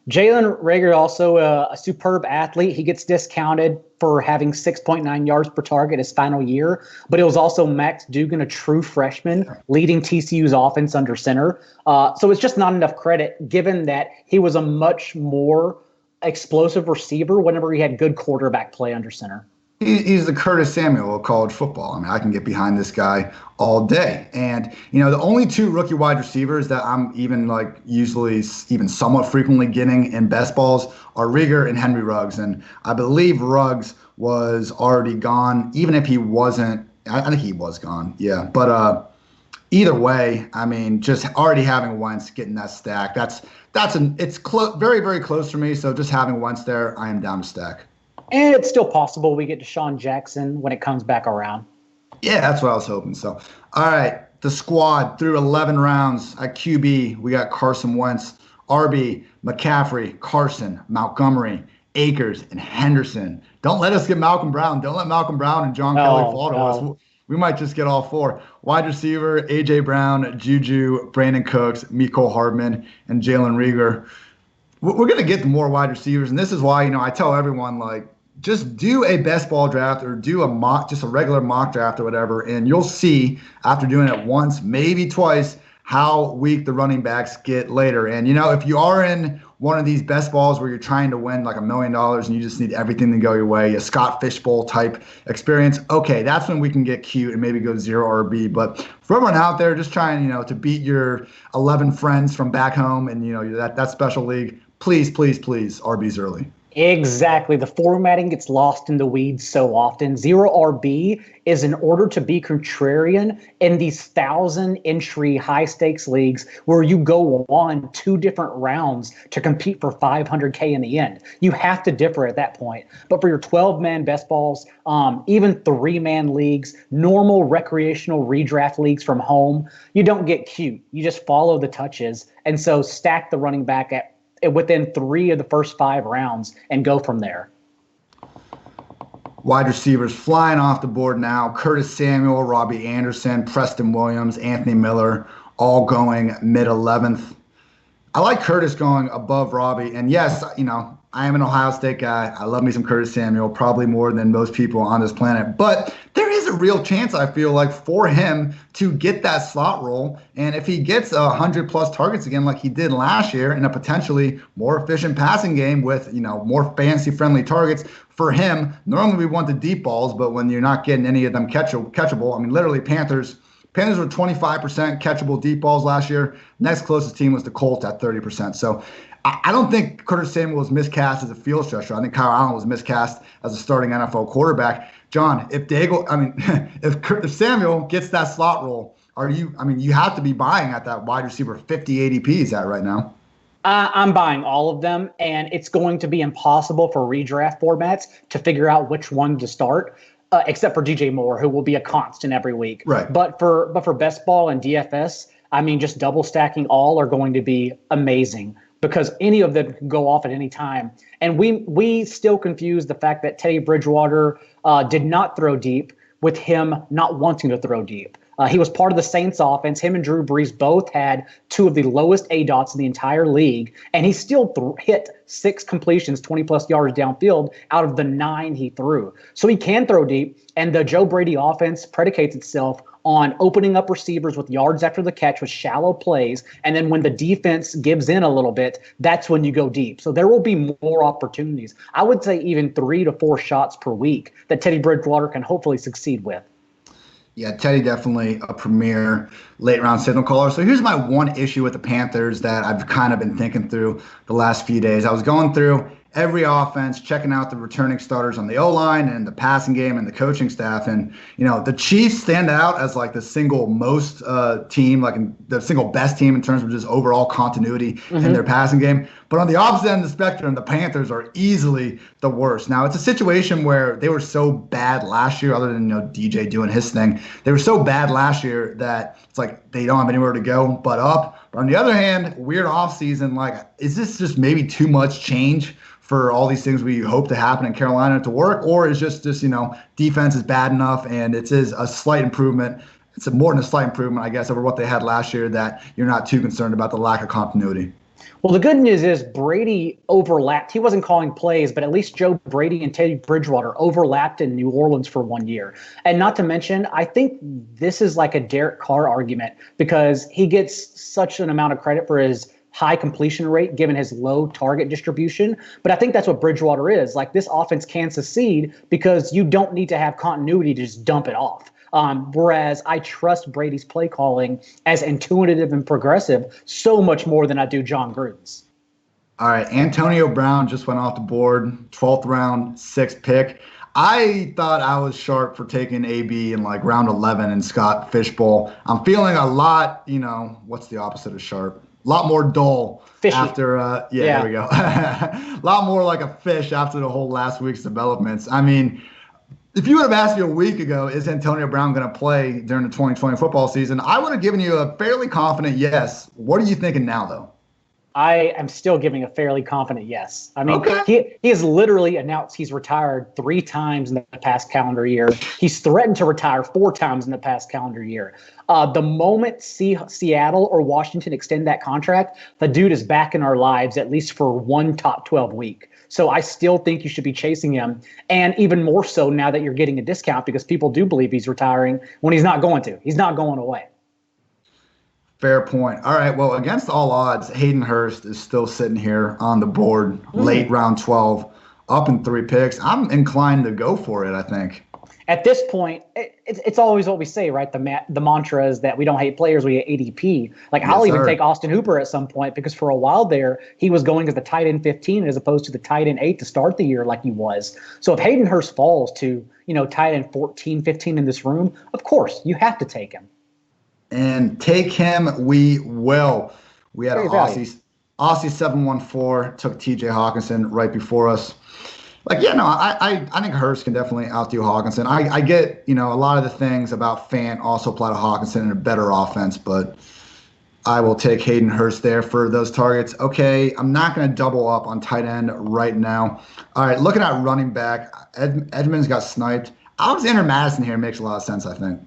Speaker 2: Jalen Reagor, also a superb athlete. He gets discounted for having 6.9 yards per target his final year, but it was also Max Duggan, a true freshman, leading TCU's offense under center. So it's just not enough credit given that he was a much more explosive receiver whenever he had good quarterback play under center.
Speaker 1: He's the Curtis Samuel of college football. I mean, I can get behind this guy all day. And, the only 2 rookie wide receivers that I'm even usually even somewhat frequently getting in best balls are Reagor and Henry Ruggs. And I believe Ruggs was already gone, even if he wasn't. I think he was gone. Yeah. But either way, I mean, just already having Wentz getting that stack, it's very, very close for me. So just having Wentz there, I am down to stack.
Speaker 2: And it's still possible we get Deshaun Jackson when it comes back around.
Speaker 1: Yeah, that's what I was hoping. So, all right, the squad through 11 rounds at QB, we got Carson Wentz, RB, McCaffrey, Carson, Montgomery, Akers, and Henderson. Don't let us get Malcolm Brown. Don't let Malcolm Brown and John Kelly fall to us. We might just get all 4. Wide receiver, A.J. Brown, Juju, Brandin Cooks, Mecole Hardman, and Jalen Reagor. We're going to get more wide receivers, and this is why, I tell everyone, just do a best ball draft or do a mock, just a regular mock draft or whatever, and you'll see after doing it once, maybe twice, how weak the running backs get later. And, if you are in one of these best balls where you're trying to win like $1 million and you just need everything to go your way, a Scott Fishbowl type experience, okay, that's when we can get cute and maybe go 0 RB. But for everyone out there just trying, to beat your 11 friends from back home and, that special league, please, please, please, RBs early.
Speaker 2: Exactly. The formatting gets lost in the weeds so often. 0 RB is in order to be contrarian in these 1,000-entry high-stakes leagues where you go on 2 different rounds to compete for $500K in the end. You have to differ at that point. But for your 12-man best balls, even 3-man leagues, normal recreational redraft leagues from home, you don't get cute. You just follow the touches. And so stack the running back within 3 of the first 5 rounds and go from there.
Speaker 1: Wide receivers flying off the board now. Curtis Samuel, Robbie Anderson, Preston Williams, Anthony Miller, all going mid-11th. I like Curtis going above Robbie. And yes, I am an Ohio State guy. I love me some Curtis Samuel, probably more than most people on this planet. But there is a real chance, I feel like, for him to get that slot role. And if he gets 100-plus targets again like he did last year in a potentially more efficient passing game with, more fantasy-friendly targets, for him, normally we want the deep balls, but when you're not getting any of them catchable, literally Panthers were 25% catchable deep balls last year. Next closest team was the Colts at 30%. So I don't think Curtis Samuel was miscast as a field stretcher. I think Kyle Allen was miscast as a starting NFL quarterback. John, if if Samuel gets that slot role, you have to be buying at that wide receiver 50 ADP is at right now.
Speaker 2: I'm buying all of them, and it's going to be impossible for redraft formats to figure out which one to start. Except for DJ Moore, who will be a constant every week.
Speaker 1: Right.
Speaker 2: But for best ball and DFS, just double stacking all are going to be amazing because any of them can go off at any time. And we still confuse the fact that Teddy Bridgewater did not throw deep with him not wanting to throw deep. He was part of the Saints offense. Him and Drew Brees both had 2 of the lowest ADOTs in the entire league, and he still hit 6 completions, 20-plus yards downfield out of the 9 he threw. So he can throw deep, and the Joe Brady offense predicates itself on opening up receivers with yards after the catch with shallow plays, and then when the defense gives in a little bit, that's when you go deep. So there will be more opportunities. I would say even 3 to 4 shots per week that Teddy Bridgewater can hopefully succeed with.
Speaker 1: Yeah, Teddy definitely a premier late-round signal caller. So here's my one issue with the Panthers that I've kind of been thinking through the last few days. I was going through every offense, checking out the returning starters on the O-line and the passing game and the coaching staff. And, the Chiefs stand out as like the single most team, like the single best team in terms of just overall continuity in their passing game. But on the opposite end of the spectrum, the Panthers are easily the worst. Now, it's a situation where they were so bad last year, other than, DJ doing his thing. They were so bad last year that it's like they don't have anywhere to go but up. But on the other hand, weird offseason, like, is this just maybe too much change for all these things we hope to happen in Carolina to work? Or is just defense is bad enough and it is a slight improvement. It's more than a slight improvement, I guess, over what they had last year, that you're not too concerned about the lack of continuity.
Speaker 2: Well, the good news is Brady overlapped. He wasn't calling plays, but at least Joe Brady and Teddy Bridgewater overlapped in New Orleans for 1 year. And not to mention, I think this is like a Derek Carr argument because he gets such an amount of credit for his high completion rate given his low target distribution. But I think that's what Bridgewater is. Like, this offense can succeed because you don't need to have continuity to just dump it off. Whereas I trust Brady's play calling as intuitive and progressive so much more than I do John Gruden's.
Speaker 1: All right, Antonio Brown just went off the board, 12th round, 6th pick. I thought I was sharp for taking AB in like round 11 in Scott Fishbowl. I'm feeling a lot, what's the opposite of sharp? A lot more dull.
Speaker 2: Fishy.
Speaker 1: After, there we go. A lot more like a fish after the whole last week's developments. If you would have asked me a week ago, is Antonio Brown going to play during the 2020 football season, I would have given you a fairly confident yes. What are you thinking now, though?
Speaker 2: I am still giving a fairly confident yes. I mean,
Speaker 1: Okay.
Speaker 2: he has literally announced he's retired 3 times in the past calendar year. He's threatened to retire 4 times in the past calendar year. The moment Seattle or Washington extend that contract, the dude is back in our lives at least for one top 12 week. So I still think you should be chasing him, and even more so now that you're getting a discount because people do believe he's retiring when he's not going to. He's not going away.
Speaker 1: Fair point. All right. Well, against all odds, Hayden Hurst is still sitting here on the board, late round 12, up in 3 picks. I'm inclined to go for it, I think.
Speaker 2: At this point, it's always what we say, right? The mantra is that we don't hate players, we hate ADP. Like,
Speaker 1: Yes,
Speaker 2: I'll even
Speaker 1: sir.
Speaker 2: take Austin Hooper at some point because for a while there, he was going as the tight end 15 as opposed to the tight end 8 to start the year like he was. So if Hayden Hurst falls to, tight end 14, 15 in this room, of course, you have to take him.
Speaker 1: And take him, we will. We had an Aussie 714 took TJ Hawkinson right before us. I think Hurst can definitely outdo Hawkinson. I get, a lot of the things about Fant also apply to Hawkinson in a better offense, but I will take Hayden Hurst there for those targets. Okay, I'm not going to double up on tight end right now. All right, looking at running back, Edmonds got sniped. Alexander Madison here makes a lot of sense, I think.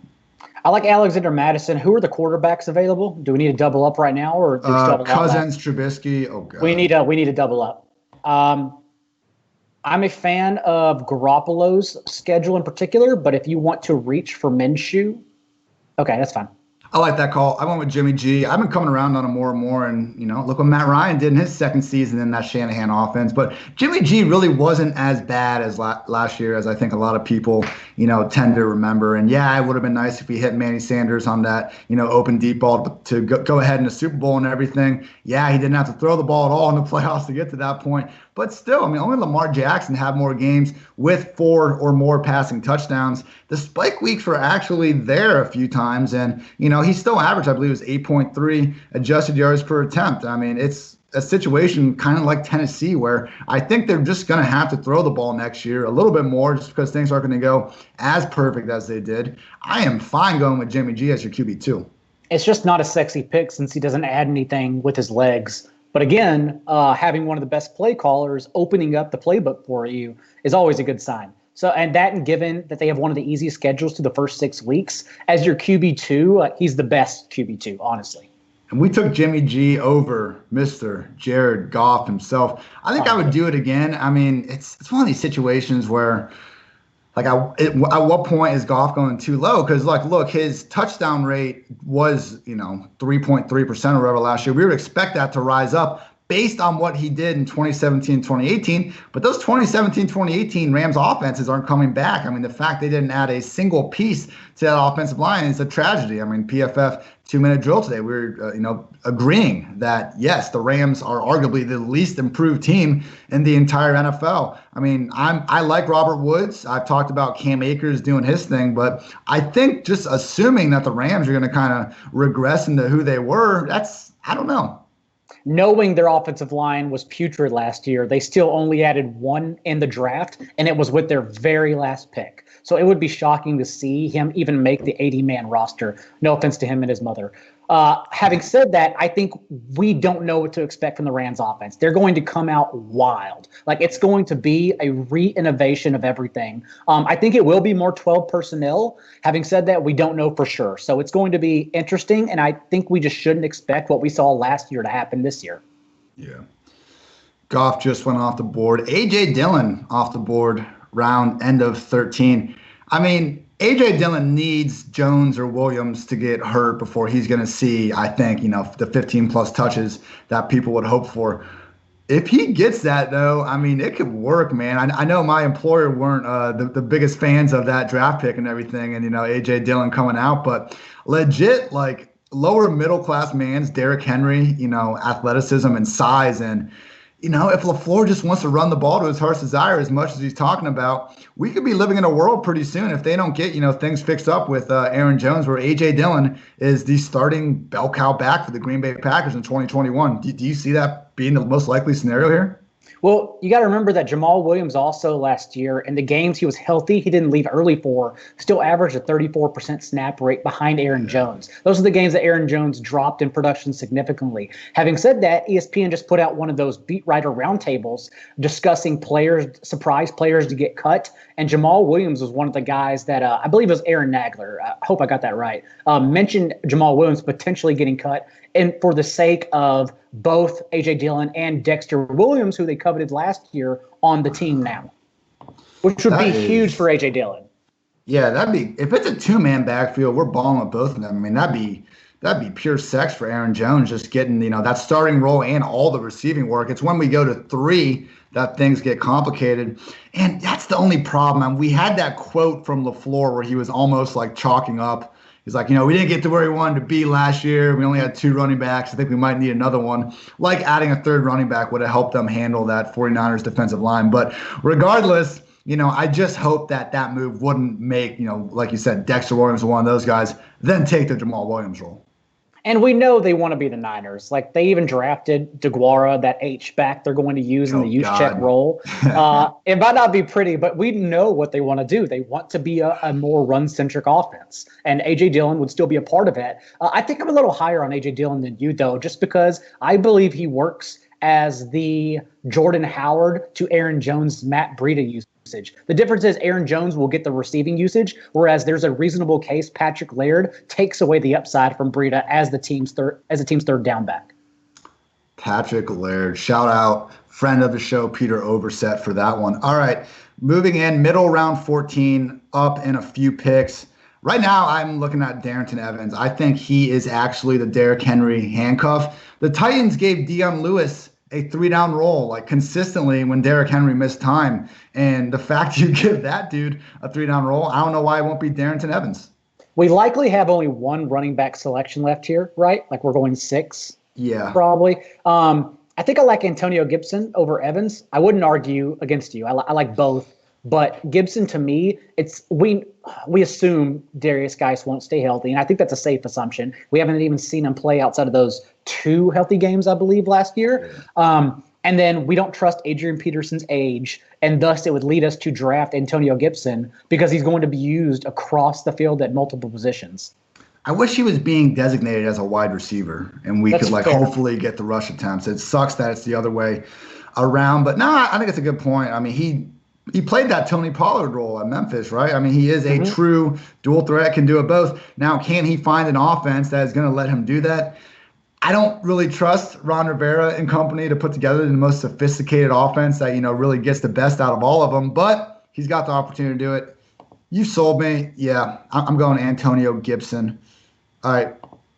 Speaker 2: I like Alexander Madison. Who are the quarterbacks available? Do we need to double up right now, or do we still have a lot
Speaker 1: Cousins,
Speaker 2: left?
Speaker 1: Trubisky. Oh god.
Speaker 2: We need to double up. I'm a fan of Garoppolo's schedule in particular, but if you want to reach for Minshew, okay, that's fine.
Speaker 1: I like that call. I went with Jimmy G. I've been coming around on him more and more, and look what Matt Ryan did in his second season in that Shanahan offense. But Jimmy G really wasn't as bad as last year as I think a lot of people, tend to remember. And yeah, it would have been nice if he hit Manny Sanders on that, open deep ball to go ahead in the Super Bowl and everything. Yeah, he didn't have to throw the ball at all in the playoffs to get to that point. But still, only Lamar Jackson had more games with 4 or more passing touchdowns. The spike weeks were actually there a few times, and he still averaged, I believe, it was 8.3 adjusted yards per attempt. It's a situation kind of like Tennessee where I think they're just going to have to throw the ball next year a little bit more just because things aren't going to go as perfect as they did. I am fine going with Jimmy G as your QB2.
Speaker 2: It's just not a sexy pick since he doesn't add anything with his legs. But again, having one of the best play callers opening up the playbook for you is always a good sign. So, and given that they have one of the easiest schedules to the first 6 weeks, as your QB2, he's the best QB2, honestly.
Speaker 1: And we took Jimmy G over Mr. Jared Goff himself. I think I would do it again. It's one of these situations where, at what point is Goff going too low? Because, look, his touchdown rate was, 3.3% or whatever last year. We would expect that to rise up based on what he did in 2017, 2018. But those 2017, 2018 Rams offenses aren't coming back. The fact they didn't add a single piece to that offensive line is a tragedy. PFF 2-minute drill today, we were, agreeing that, yes, the Rams are arguably the least improved team in the entire NFL. I like Robert Woods. I've talked about Cam Akers doing his thing, but I think just assuming that the Rams are going to kind of regress into who they were, I don't know.
Speaker 2: Knowing their offensive line was putrid last year, they still only added 1 in the draft, and it was with their very last pick. So it would be shocking to see him even make the 80-man roster. No offense to him and his mother. Having said that, I think we don't know what to expect from the Rams offense. They're going to come out wild. It's going to be a re-innovation of everything. I think it will be more 12 personnel. Having said that, we don't know for sure. So it's going to be interesting, and I think we just shouldn't expect what we saw last year to happen this year.
Speaker 1: Yeah. Goff just went off the board. A.J. Dillon off the board, end of 13. A.J. Dillon needs Jones or Williams to get hurt before he's going to see, I think, the 15-plus touches that people would hope for. If he gets that, though, it could work, man. I know my employer weren't the biggest fans of that draft pick and everything and, A.J. Dillon coming out, but legit, lower middle-class man's Derrick Henry, athleticism and size. And, if LaFleur just wants to run the ball to his heart's desire as much as he's talking about, we could be living in a world pretty soon if they don't get, things fixed up with Aaron Jones, where A.J. Dillon is the starting bell cow back for the Green Bay Packers in 2021. Do you see that being the most likely scenario here?
Speaker 2: Well, you got to remember that Jamal Williams also last year, in the games he was healthy, he didn't leave early for, still averaged a 34% snap rate behind Aaron Jones. Those are the games that Aaron Jones dropped in production significantly. Having said that, ESPN just put out one of those beat writer roundtables discussing players, surprise players to get cut. And Jamal Williams was one of the guys that I believe it was Aaron Nagler. I hope I got that right. Mentioned Jamal Williams potentially getting cut. And for the sake of both A.J. Dillon and Dexter Williams, who they coveted last year, on the team now, which would be huge for A.J. Dillon.
Speaker 1: Yeah, that'd be, if it's a two-man backfield, we're balling with both of them. I mean, that'd be pure sex for Aaron Jones, just getting, that starting role and all the receiving work. It's when we go to three that things get complicated. And that's the only problem. I mean, we had that quote from LaFleur where he was almost like chalking up. He's like, we didn't get to where we wanted to be last year. We only had 2 running backs. I think we might need another one. Like adding a third running back would have helped them handle that 49ers defensive line. But regardless, I just hope that move wouldn't make, like you said, Dexter Williams one of those guys, then take the Jamal Williams role.
Speaker 2: And we know they want to be the Niners. Like, they even drafted DeGuara, that H-back they're going to use in the use check role. It might not be pretty, but we know what they want to do. They want to be a more run-centric offense. And A.J. Dillon would still be a part of it. I think I'm a little higher on A.J. Dillon than you, though, just because I believe he works as the Jordan Howard to Aaron Jones' Matt Breida usage. The difference is Aaron Jones will get the receiving usage, whereas there's a reasonable case Patrick Laird takes away the upside from Breida as the team's third down back.
Speaker 1: Patrick Laird, shout out, friend of the show, Peter Overset, for that one. All right, moving in, middle round 14, up in a few picks. Right now, I'm looking at Darrington Evans. I think he is actually the Derrick Henry handcuff. The Titans gave Dion Lewis a 3-down role, like, consistently when Derrick Henry missed time. And the fact you give that dude a 3-down role, I don't know why it won't be Darrington Evans.
Speaker 2: We likely have only one running back selection left here, right? Like, we're going 6. Yeah. Probably. I think I like Antonio Gibson over Evans. I wouldn't argue against you. I like both. But Gibson, to me, we assume Darius Geis won't stay healthy, and I think that's a safe assumption. We haven't even seen him play outside of those 2 healthy games, I believe, last year. And then we don't trust Adrian Peterson's age, and thus it would lead us to draft Antonio Gibson because he's going to be used across the field at multiple positions.
Speaker 1: I wish he was being designated as a wide receiver, and we could hopefully get the rush attempts. It sucks that it's the other way around, but no, I think it's a good point. I mean, he played that Tony Pollard role at Memphis, right? I mean, he is a true dual threat, can do it both. Now, can he find an offense that is going to let him do that? I don't really trust Ron Rivera and company to put together the most sophisticated offense that, really gets the best out of all of them, but he's got the opportunity to do it. You sold me. Yeah, I'm going Antonio Gibson. All right.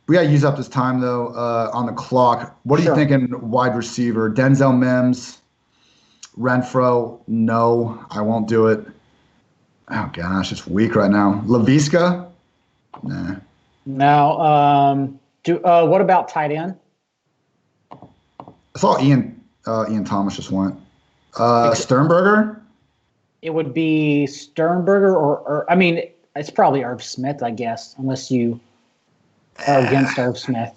Speaker 1: We got to use up this time, though, on the clock. What are you thinking wide receiver? Denzel Mims? Renfro, no, I won't do it. Oh, gosh, it's weak right now. Laviska? Nah.
Speaker 2: Now, what about tight end?
Speaker 1: I saw Ian Thomas just went. Sternberger?
Speaker 2: It would be Sternberger or I mean, it's probably Irv Smith, I guess, unless you are against Irv Smith.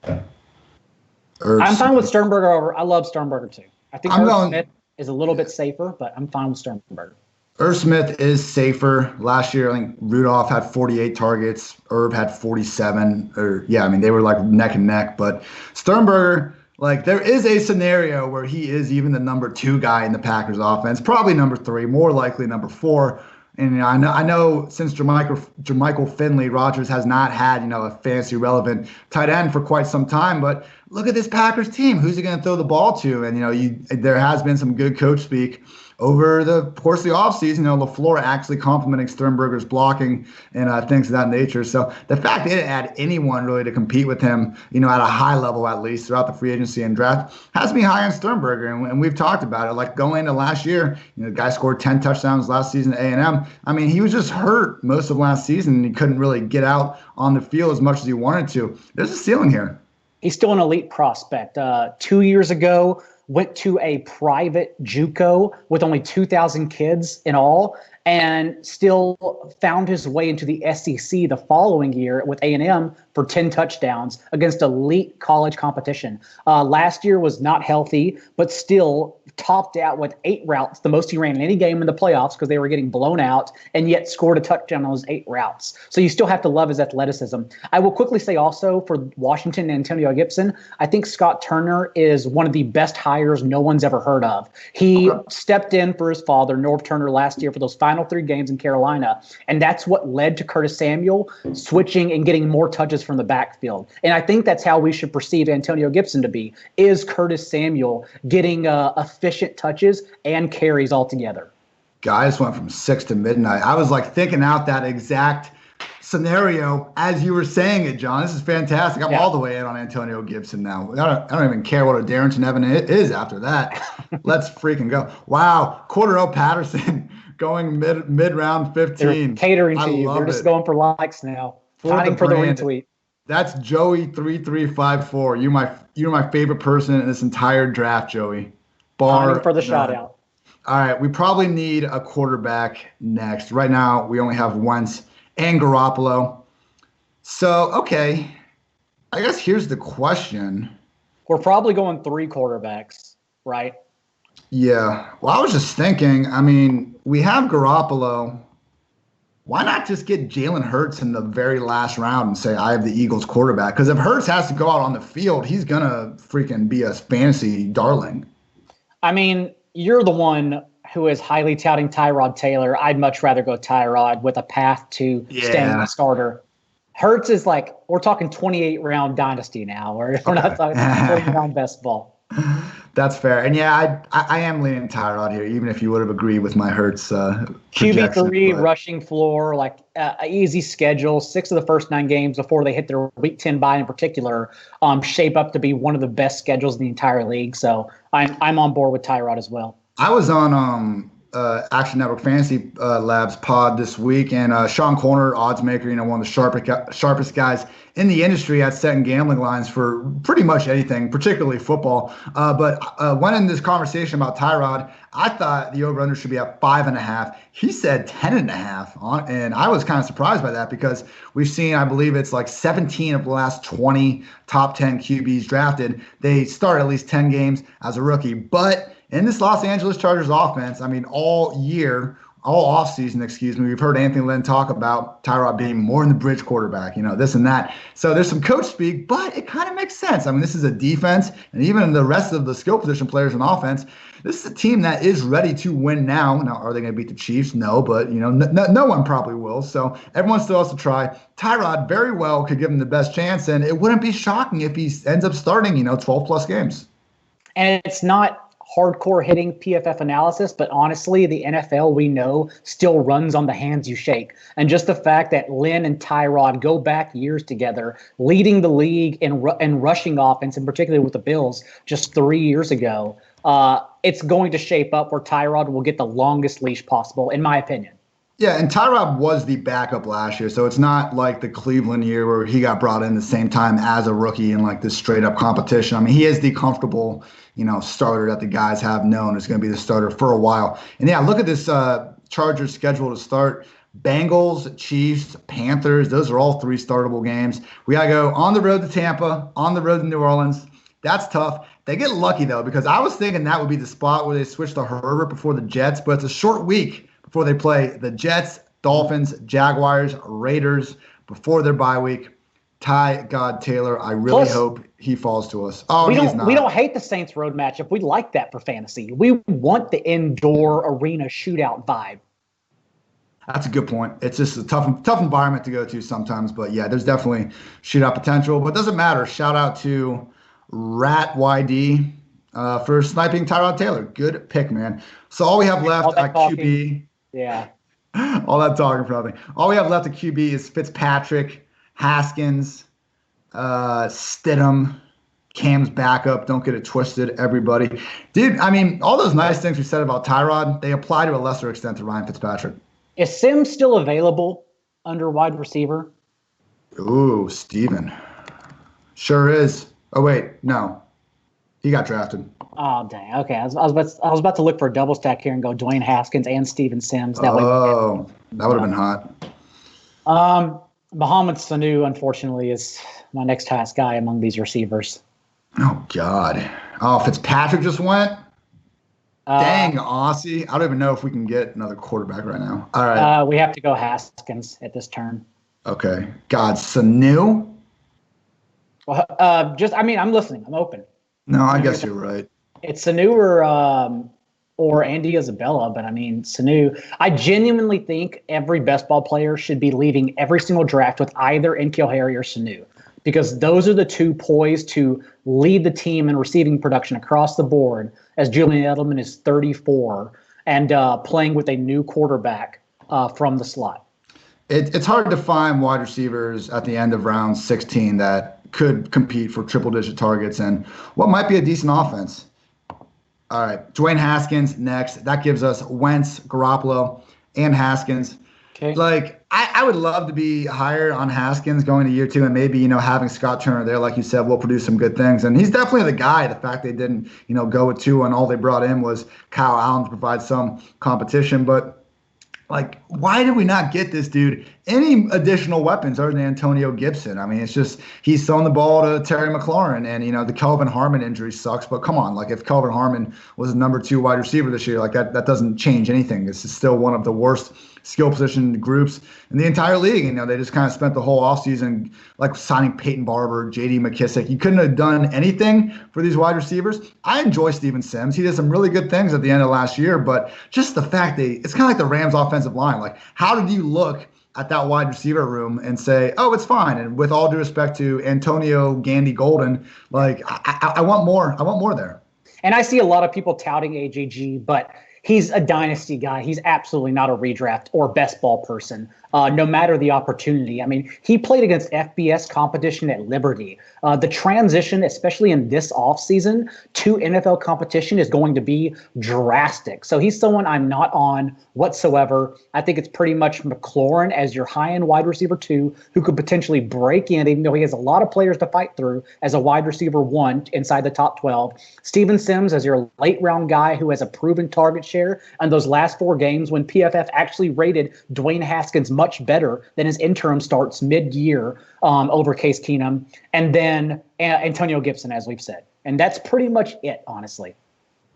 Speaker 2: I'm fine with Sternberger over. I love Sternberger, too. I think Irv Smith is a little bit safer, but I'm fine with Sternberger.
Speaker 1: Irv Smith is safer. Last year, I think Rudolph had 48 targets. Irv had 47. They were like neck and neck. But Sternberger, there is a scenario where he is even the number 2 guy in the Packers offense, probably number 3, more likely number 4. And I know since Jermichael Finley, Rodgers has not had a fantasy relevant tight end for quite some time. But look at this Packers team. Who's he going to throw the ball to? And there has been some good coach speak over the course of the offseason. LaFleur actually complimenting Sternberger's blocking and things of that nature. So the fact they didn't add anyone really to compete with him, at a high level at least throughout the free agency and draft, has me high on Sternberger. And we've talked about it. Like going into last year, the guy scored 10 touchdowns last season at A&M. I mean, he was just hurt most of last season, and he couldn't really get out on the field as much as he wanted to. There's a ceiling here.
Speaker 2: He's still an elite prospect. 2 years ago, went to a private JUCO with only 2,000 kids in all, and still found his way into the SEC the following year with A&M for 10 touchdowns against elite college competition. Last year was not healthy, but still topped out with 8 routes, the most he ran in any game in the playoffs because they were getting blown out, and yet scored a touchdown on those 8 routes. So you still have to love his athleticism. I will quickly say also for Washington and Antonio Gibson, I think Scott Turner is one of the best hires no one's ever heard of. He stepped in for his father, Norv Turner, last year for those final 3 games in Carolina, and that's what led to Curtis Samuel switching and getting more touches from the backfield. And I think that's how we should perceive Antonio Gibson to be, is Curtis Samuel getting efficient touches and carries altogether.
Speaker 1: Guys went from 6 to midnight. I was like thinking out that exact scenario as you were saying it, John. This is fantastic. I'm all the way in on Antonio Gibson now. I don't even care what a Darrington Evan is after that. Let's freaking go. Wow. Cordero Patterson going mid round 15.
Speaker 2: They're catering to you. They're just going for likes now. Fighting for the retweet.
Speaker 1: That's Joey3354. You're my favorite person in this entire draft, Joey.
Speaker 2: Fighting for the shout out.
Speaker 1: All right, we probably need a quarterback next. Right now, we only have Wentz and Garoppolo. So, okay, I guess here's the question.
Speaker 2: We're probably going 3 quarterbacks, right?
Speaker 1: Yeah. Well, I was just thinking, I mean, we have Garoppolo. Why not just get Jalen Hurts in the very last round and say, I have the Eagles quarterback? Because if Hurts has to go out on the field, he's going to freaking be a fantasy darling.
Speaker 2: I mean, you're the one who is highly touting Tyrod Taylor. I'd much rather go Tyrod with a path to staying a starter. Hurts is like, we're talking 28-round dynasty now. We're not talking 20-round best ball.
Speaker 1: That's fair. And yeah, I am leaning Tyrod here, even if you would have agreed with my Hurts
Speaker 2: QB3, rushing floor, like an easy schedule. 6 of the first 9 games before they hit their Week 10 bye in particular shape up to be one of the best schedules in the entire league. So I'm on board with Tyrod as well.
Speaker 1: I was on Action Network Fantasy Labs pod this week, and Sean Corner, odds maker, one of the sharpest guys in the industry at setting gambling lines for pretty much anything, particularly football. But when in this conversation about Tyrod, I thought the over/under should be at 5.5. He said 10.5, and I was kind of surprised by that because we've seen, I believe it's like 17 of the last 20 top 10 QBs drafted. They start at least 10 games as a rookie, but in this Los Angeles Chargers offense, I mean, all offseason, we've heard Anthony Lynn talk about Tyrod being more in the bridge quarterback, this and that. So there's some coach speak, but it kind of makes sense. I mean, this is a defense, and even the rest of the skill position players on offense, this is a team that is ready to win now. Now, are they going to beat the Chiefs? No, but, no one probably will. So everyone still has to try. Tyrod very well could give him the best chance, and it wouldn't be shocking if he ends up starting, 12-plus games.
Speaker 2: And it's not hardcore hitting PFF analysis, but honestly, the NFL, we know, still runs on the hands you shake. And just the fact that Lynn and Tyrod go back years together, leading the league in rushing offense, and particularly with the Bills just 3 years ago, it's going to shape up where Tyrod will get the longest leash possible, in my opinion.
Speaker 1: Yeah, and Tyrod was the backup last year, so it's not like the Cleveland year where he got brought in the same time as a rookie in like this straight-up competition. I mean, he is the comfortable, starter that the guys have known is going to be the starter for a while. And yeah, look at this Chargers schedule to start. Bengals, Chiefs, Panthers, those are all 3 startable games. We got to go on the road to Tampa, on the road to New Orleans. That's tough. They get lucky, though, because I was thinking that would be the spot where they switch to Herbert before the Jets, but it's a short week before they play the Jets, Dolphins, Jaguars, Raiders before their bye week. Ty God Taylor, I really hope he falls to us. Oh, he's not.
Speaker 2: We don't hate the Saints road matchup. We like that for fantasy. We want the indoor arena shootout vibe.
Speaker 1: That's a good point. It's just a tough environment to go to sometimes. But yeah, there's definitely shootout potential. But it doesn't matter. Shout out to Rat YD for sniping Tyrod Taylor. Good pick, man. So all we have left at QB.
Speaker 2: Yeah.
Speaker 1: All that talking for nothing. All we have left at QB is Fitzpatrick, Haskins, Stidham, Cam's backup. Don't get it twisted, everybody. Dude, I mean, all those nice things we said about Tyrod, they apply to a lesser extent to Ryan Fitzpatrick.
Speaker 2: Is Sims still available under wide receiver?
Speaker 1: Ooh, Steven. Sure is. Oh, wait. No. He got drafted.
Speaker 2: Oh, dang. Okay. I was about to look for a double stack here and go Dwayne Haskins and Steven Sims. That would
Speaker 1: have been hot.
Speaker 2: Mohamed Sanu, unfortunately, is my next highest guy among these receivers.
Speaker 1: Oh, God. Oh, Fitzpatrick just went? Dang, Aussie. I don't even know if we can get another quarterback right now. All right.
Speaker 2: We have to go Haskins at this turn.
Speaker 1: Okay. God, Sanu?
Speaker 2: Well, I'm listening. I'm open.
Speaker 1: No, I guess you're right.
Speaker 2: It's Sanu or Andy Isabella, but I mean, Sanu. I genuinely think every best ball player should be leaving every single draft with either N'Keal Harry or Sanu, because those are the two poised to lead the team in receiving production across the board, as Julian Edelman is 34 and playing with a new quarterback from the slot.
Speaker 1: It's hard to find wide receivers at the end of round 16 that could compete for triple-digit targets and what might be a decent offense. All right, Dwayne Haskins next. That gives us Wentz, Garoppolo, and Haskins.
Speaker 2: Okay.
Speaker 1: Like, I would love to be higher on Haskins going to year 2, and maybe, having Scott Turner there, like you said, will produce some good things. And he's definitely the guy. The fact they didn't, go with 2 and all they brought in was Kyle Allen to provide some competition. But, like, why did we not get this dude any additional weapons other than Antonio Gibson? I mean, it's just he's throwing the ball to Terry McLaurin, and the Kelvin Harmon injury sucks. But come on, like if Kelvin Harmon was the number 2 wide receiver this year, like that doesn't change anything. This is still one of the worst skill position groups in the entire league. They just kind of spent the whole offseason like signing Peyton Barber, J.D. McKissick. You couldn't have done anything for these wide receivers. I enjoy Steven Sims. He did some really good things at the end of last year, but just the fact that it's kind of like the Rams offensive line. Like, how did you look at that wide receiver room and say, oh, it's fine? And with all due respect to Antonio Gandy Golden, like I want more. I want more there.
Speaker 2: And I see a lot of people touting AJG, but he's a dynasty guy. He's absolutely not a redraft or best ball person, no matter the opportunity. I mean, he played against FBS competition at Liberty. The transition, especially in this offseason, to NFL competition is going to be drastic. So he's someone I'm not on whatsoever. I think it's pretty much McLaurin as your high-end wide receiver 2 who could potentially break in, even though he has a lot of players to fight through as a wide receiver 1 inside the top 12. Steven Sims as your late-round guy who has a proven target share. And those last 4 games when PFF actually rated Dwayne Haskins much better than his interim starts mid-year over Case Keenum. And then Antonio Gibson, as we've said. And that's pretty much it, honestly.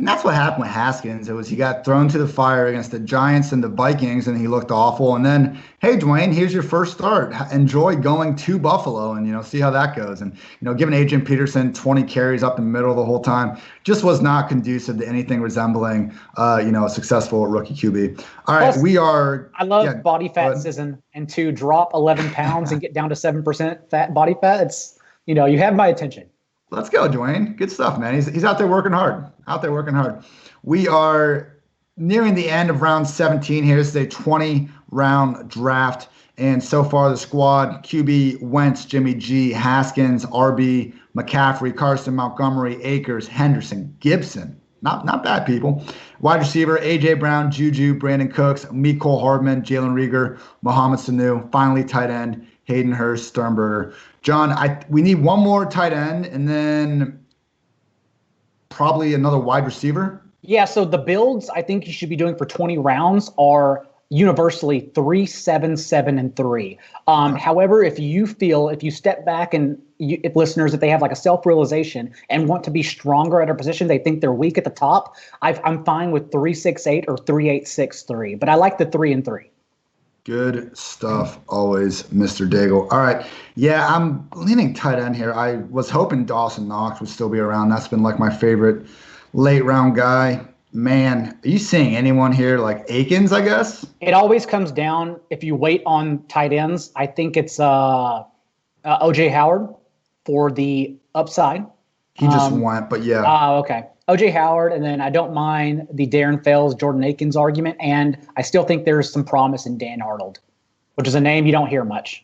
Speaker 1: And that's what happened with Haskins. It was he got thrown to the fire against the Giants and the Vikings, and he looked awful. And then, hey, Dwayne, here's your first start. Enjoy going to Buffalo and, see how that goes. And, giving Adrian Peterson 20 carries up the middle the whole time just was not conducive to anything resembling, a successful rookie QB. All right,
Speaker 2: plus, I love body fat season, and to drop 11 pounds and get down to 7% body fat, it's, you have my attention.
Speaker 1: Let's go, Dwayne. Good stuff, man. He's out there working hard. We are nearing the end of round 17 here. This is a 20-round draft. And so far, the squad, QB, Wentz, Jimmy G, Haskins, RB, McCaffrey, Carson, Montgomery, Akers, Henderson, Gibson. Not bad, people. Wide receiver, A.J. Brown, Juju, Brandin Cooks, Mecole Hardman, Jalen Reagor, Mohamed Sanu. Finally, tight end, Hayden Hurst, Sternberger. John, we need one more tight end and then probably another wide receiver. Yeah,
Speaker 2: so the builds I think you should be doing for 20 rounds are universally 3, 7, 7, and 3. However, if you step back and if listeners, if they have like a self-realization and want to be stronger at a position, they think they're weak at the top, I'm fine with 3, 6, 8 or 3, 8, 6, 3. But I like the 3 and 3.
Speaker 1: Good stuff always, Mr. Daigle. All right. Yeah, I'm leaning tight end here. I was hoping Dawson Knox would still be around. That's been like my favorite late round guy. Man, are you seeing anyone here like Akins, I guess?
Speaker 2: It always comes down, if you wait on tight ends, I think it's O.J. Howard for the upside.
Speaker 1: He just went, but yeah.
Speaker 2: Oh, okay. O.J. Howard, and then I don't mind the Darren Fells, Jordan Akins argument, and I still think there's some promise in Dan Arnold, which is a name you don't hear much.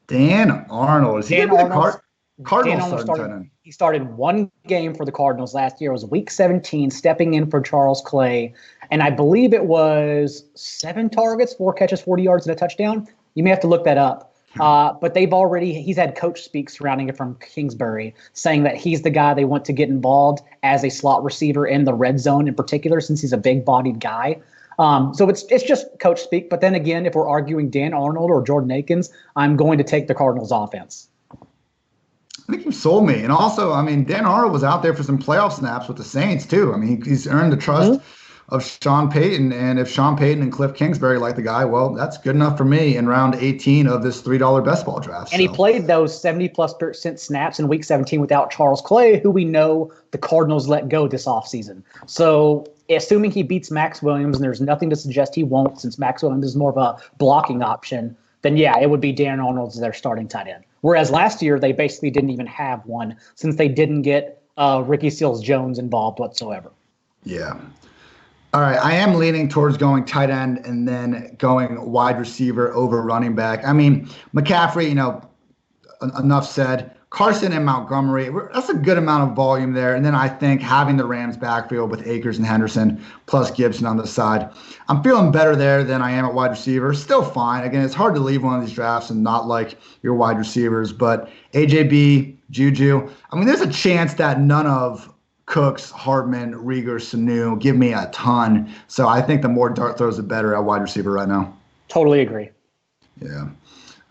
Speaker 1: Dan Arnold. Is he going to be the Cardinals starting?
Speaker 2: He started 1 game for the Cardinals last year. It was week 17, stepping in for Charles Clay, and I believe it was 7 targets, 4 catches, 40 yards, and a touchdown. You may have to look that up. But he's had coach speak surrounding it from Kingsbury, saying that he's the guy they want to get involved as a slot receiver in the red zone in particular, since he's a big-bodied guy. So it's just coach speak. But then again, if we're arguing Dan Arnold or Jordan Akins, I'm going to take the Cardinals offense.
Speaker 1: I think you sold me. And also, I mean, Dan Arnold was out there for some playoff snaps with the Saints, too. I mean, he's earned the trust of Sean Payton. And if Sean Payton and Cliff Kingsbury like the guy, well, that's good enough for me in round 18 of this $3 best ball draft.
Speaker 2: And he played those 70+% snaps in week 17 without Charles Clay, who we know the Cardinals let go this offseason. So assuming he beats Max Williams, and there's nothing to suggest he won't since Max Williams is more of a blocking option, then yeah, it would be Dan Arnold as their starting tight end. Whereas last year, they basically didn't even have one since they didn't get Ricky Seals-Jones involved whatsoever.
Speaker 1: Yeah. All right, I am leaning towards going tight end and then going wide receiver over running back. I mean, McCaffrey, enough said. Carson and Montgomery, that's a good amount of volume there. And then I think having the Rams backfield with Akers and Henderson plus Gibson on the side, I'm feeling better there than I am at wide receiver. Still fine. Again, it's hard to leave one of these drafts and not like your wide receivers. But AJB, Juju, I mean, there's a chance that none of Cooks, Hardman, Reagor, Sanu give me a ton. So I think the more dart throws, the better at wide receiver right now.
Speaker 2: Totally agree.
Speaker 1: Yeah.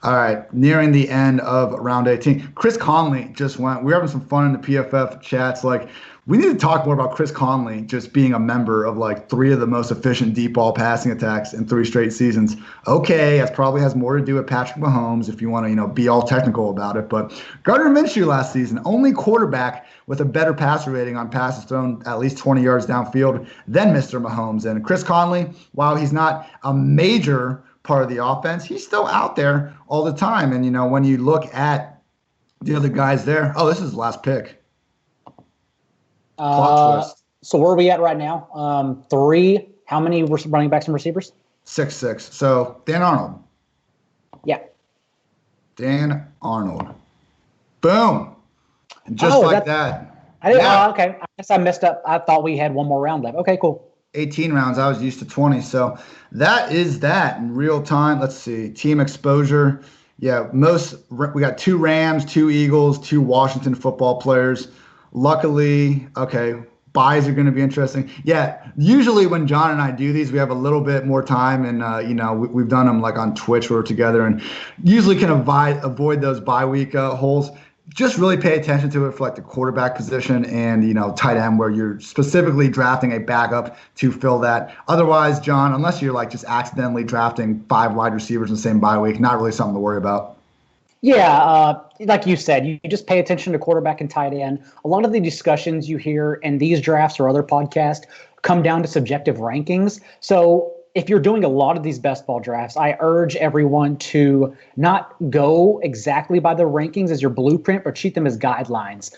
Speaker 1: All right, nearing the end of round 18. Chris Conley just went. We're having some fun in the PFF chats. Like, we need to talk more about Chris Conley just being a member of like 3 of the most efficient deep ball passing attacks in 3 straight seasons. Okay, that probably has more to do with Patrick Mahomes if you want to, be all technical about it. But Gardner Minshew last season, only quarterback with a better passer rating on passes thrown at least 20 yards downfield than Mr. Mahomes. And Chris Conley, while he's not a major part of the offense, he's still out there all the time. And, when you look at the other guys there, this is the last pick.
Speaker 2: So where are we at right now? 3. How many running backs and receivers?
Speaker 1: 6. So Dan Arnold.
Speaker 2: Yeah.
Speaker 1: Dan Arnold. Boom. And just that.
Speaker 2: Okay. I guess I messed up. I thought we had one more round left. Okay, cool.
Speaker 1: 18 rounds. I was used to 20. So that is that in real time. Let's see. Team exposure. Yeah, we got 2 Rams, 2 Eagles, 2 Washington football players. Luckily, buys are going to be interesting. Yeah, usually when John and I do these, we have a little bit more time, and we've done them like on Twitch where we're together, and usually can avoid those bye week holes. Just really pay attention to it for like the quarterback position and tight end where you're specifically drafting a backup to fill that. Otherwise, John, unless you're like just accidentally drafting 5 wide receivers in the same bye week, not really something to worry about.
Speaker 2: Yeah, like you said, you just pay attention to quarterback and tight end. A lot of the discussions you hear in these drafts or other podcasts come down to subjective rankings. So if you're doing a lot of these best ball drafts, I urge everyone to not go exactly by the rankings as your blueprint, but treat them as guidelines.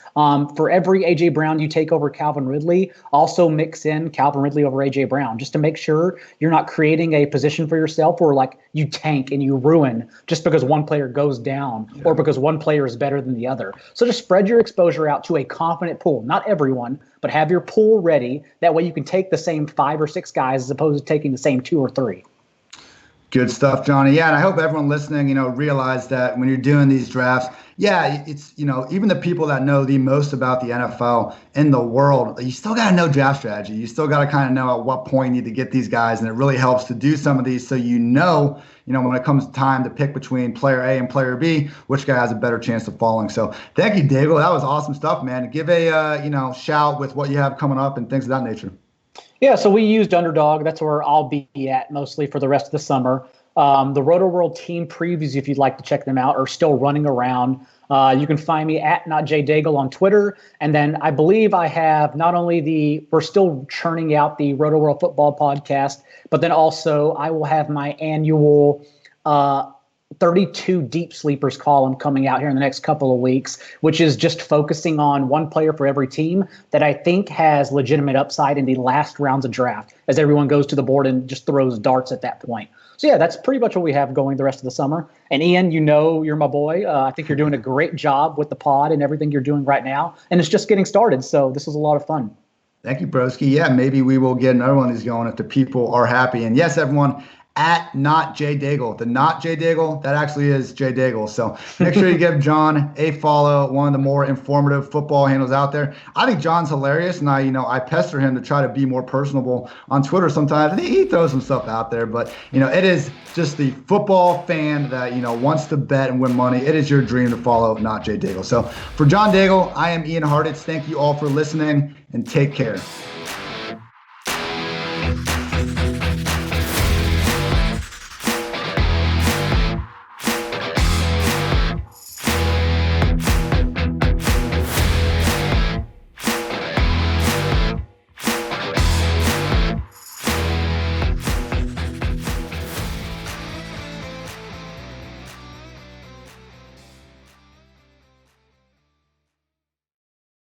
Speaker 2: For every A.J. Brown you take over Calvin Ridley, also mix in Calvin Ridley over A.J. Brown, just to make sure you're not creating a position for yourself where like you tank and you ruin just because one player goes down or because one player is better than the other. So just spread your exposure out to a confident pool. Not everyone, but have your pool ready. That way you can take the same 5 or 6 guys as opposed to taking the same 2 or 3.
Speaker 1: Good stuff, Johnny. Yeah, and I hope everyone listening, realize that when you're doing these drafts, it's, even the people that know the most about the NFL in the world, you still got to know draft strategy. You still got to kind of know at what point you need to get these guys, and it really helps to do some of these so when it comes time to pick between player A and player B, which guy has a better chance of falling. So thank you, Daigle. That was awesome stuff, man. Give a, shout with what you have coming up and things of that nature.
Speaker 2: Yeah, so we used Underdog. That's where I'll be at mostly for the rest of the summer. The Rotoworld team previews, if you'd like to check them out, are still running around. You can find me at NotJDaigle on Twitter. And then I believe I have not only we're still churning out the Rotoworld football podcast, but then also I will have my annual 32 Deep Sleepers column coming out here in the next couple of weeks, which is just focusing on one player for every team that I think has legitimate upside in the last rounds of draft as everyone goes to the board and just throws darts at that point. So, yeah, that's pretty much what we have going the rest of the summer. And, Ian, you're my boy. I think you're doing a great job with the pod and everything you're doing right now. And it's just getting started, so this is a lot of fun.
Speaker 1: Thank you, Broski. Yeah, maybe we will get another one of these going if the people are happy. And, yes, everyone, at NotJDaigle. The NotJDaigle, that actually is J Daigle. So make sure you give John a follow, one of the more informative football handles out there. I think John's hilarious, and I pester him to try to be more personable on Twitter sometimes, and he throws some stuff out there. But, it is just the football fan that, wants to bet and win money. It is your dream to follow NotJDaigle. So for John Daigle, I am Ian Hartitz. Thank you all for listening, and take care.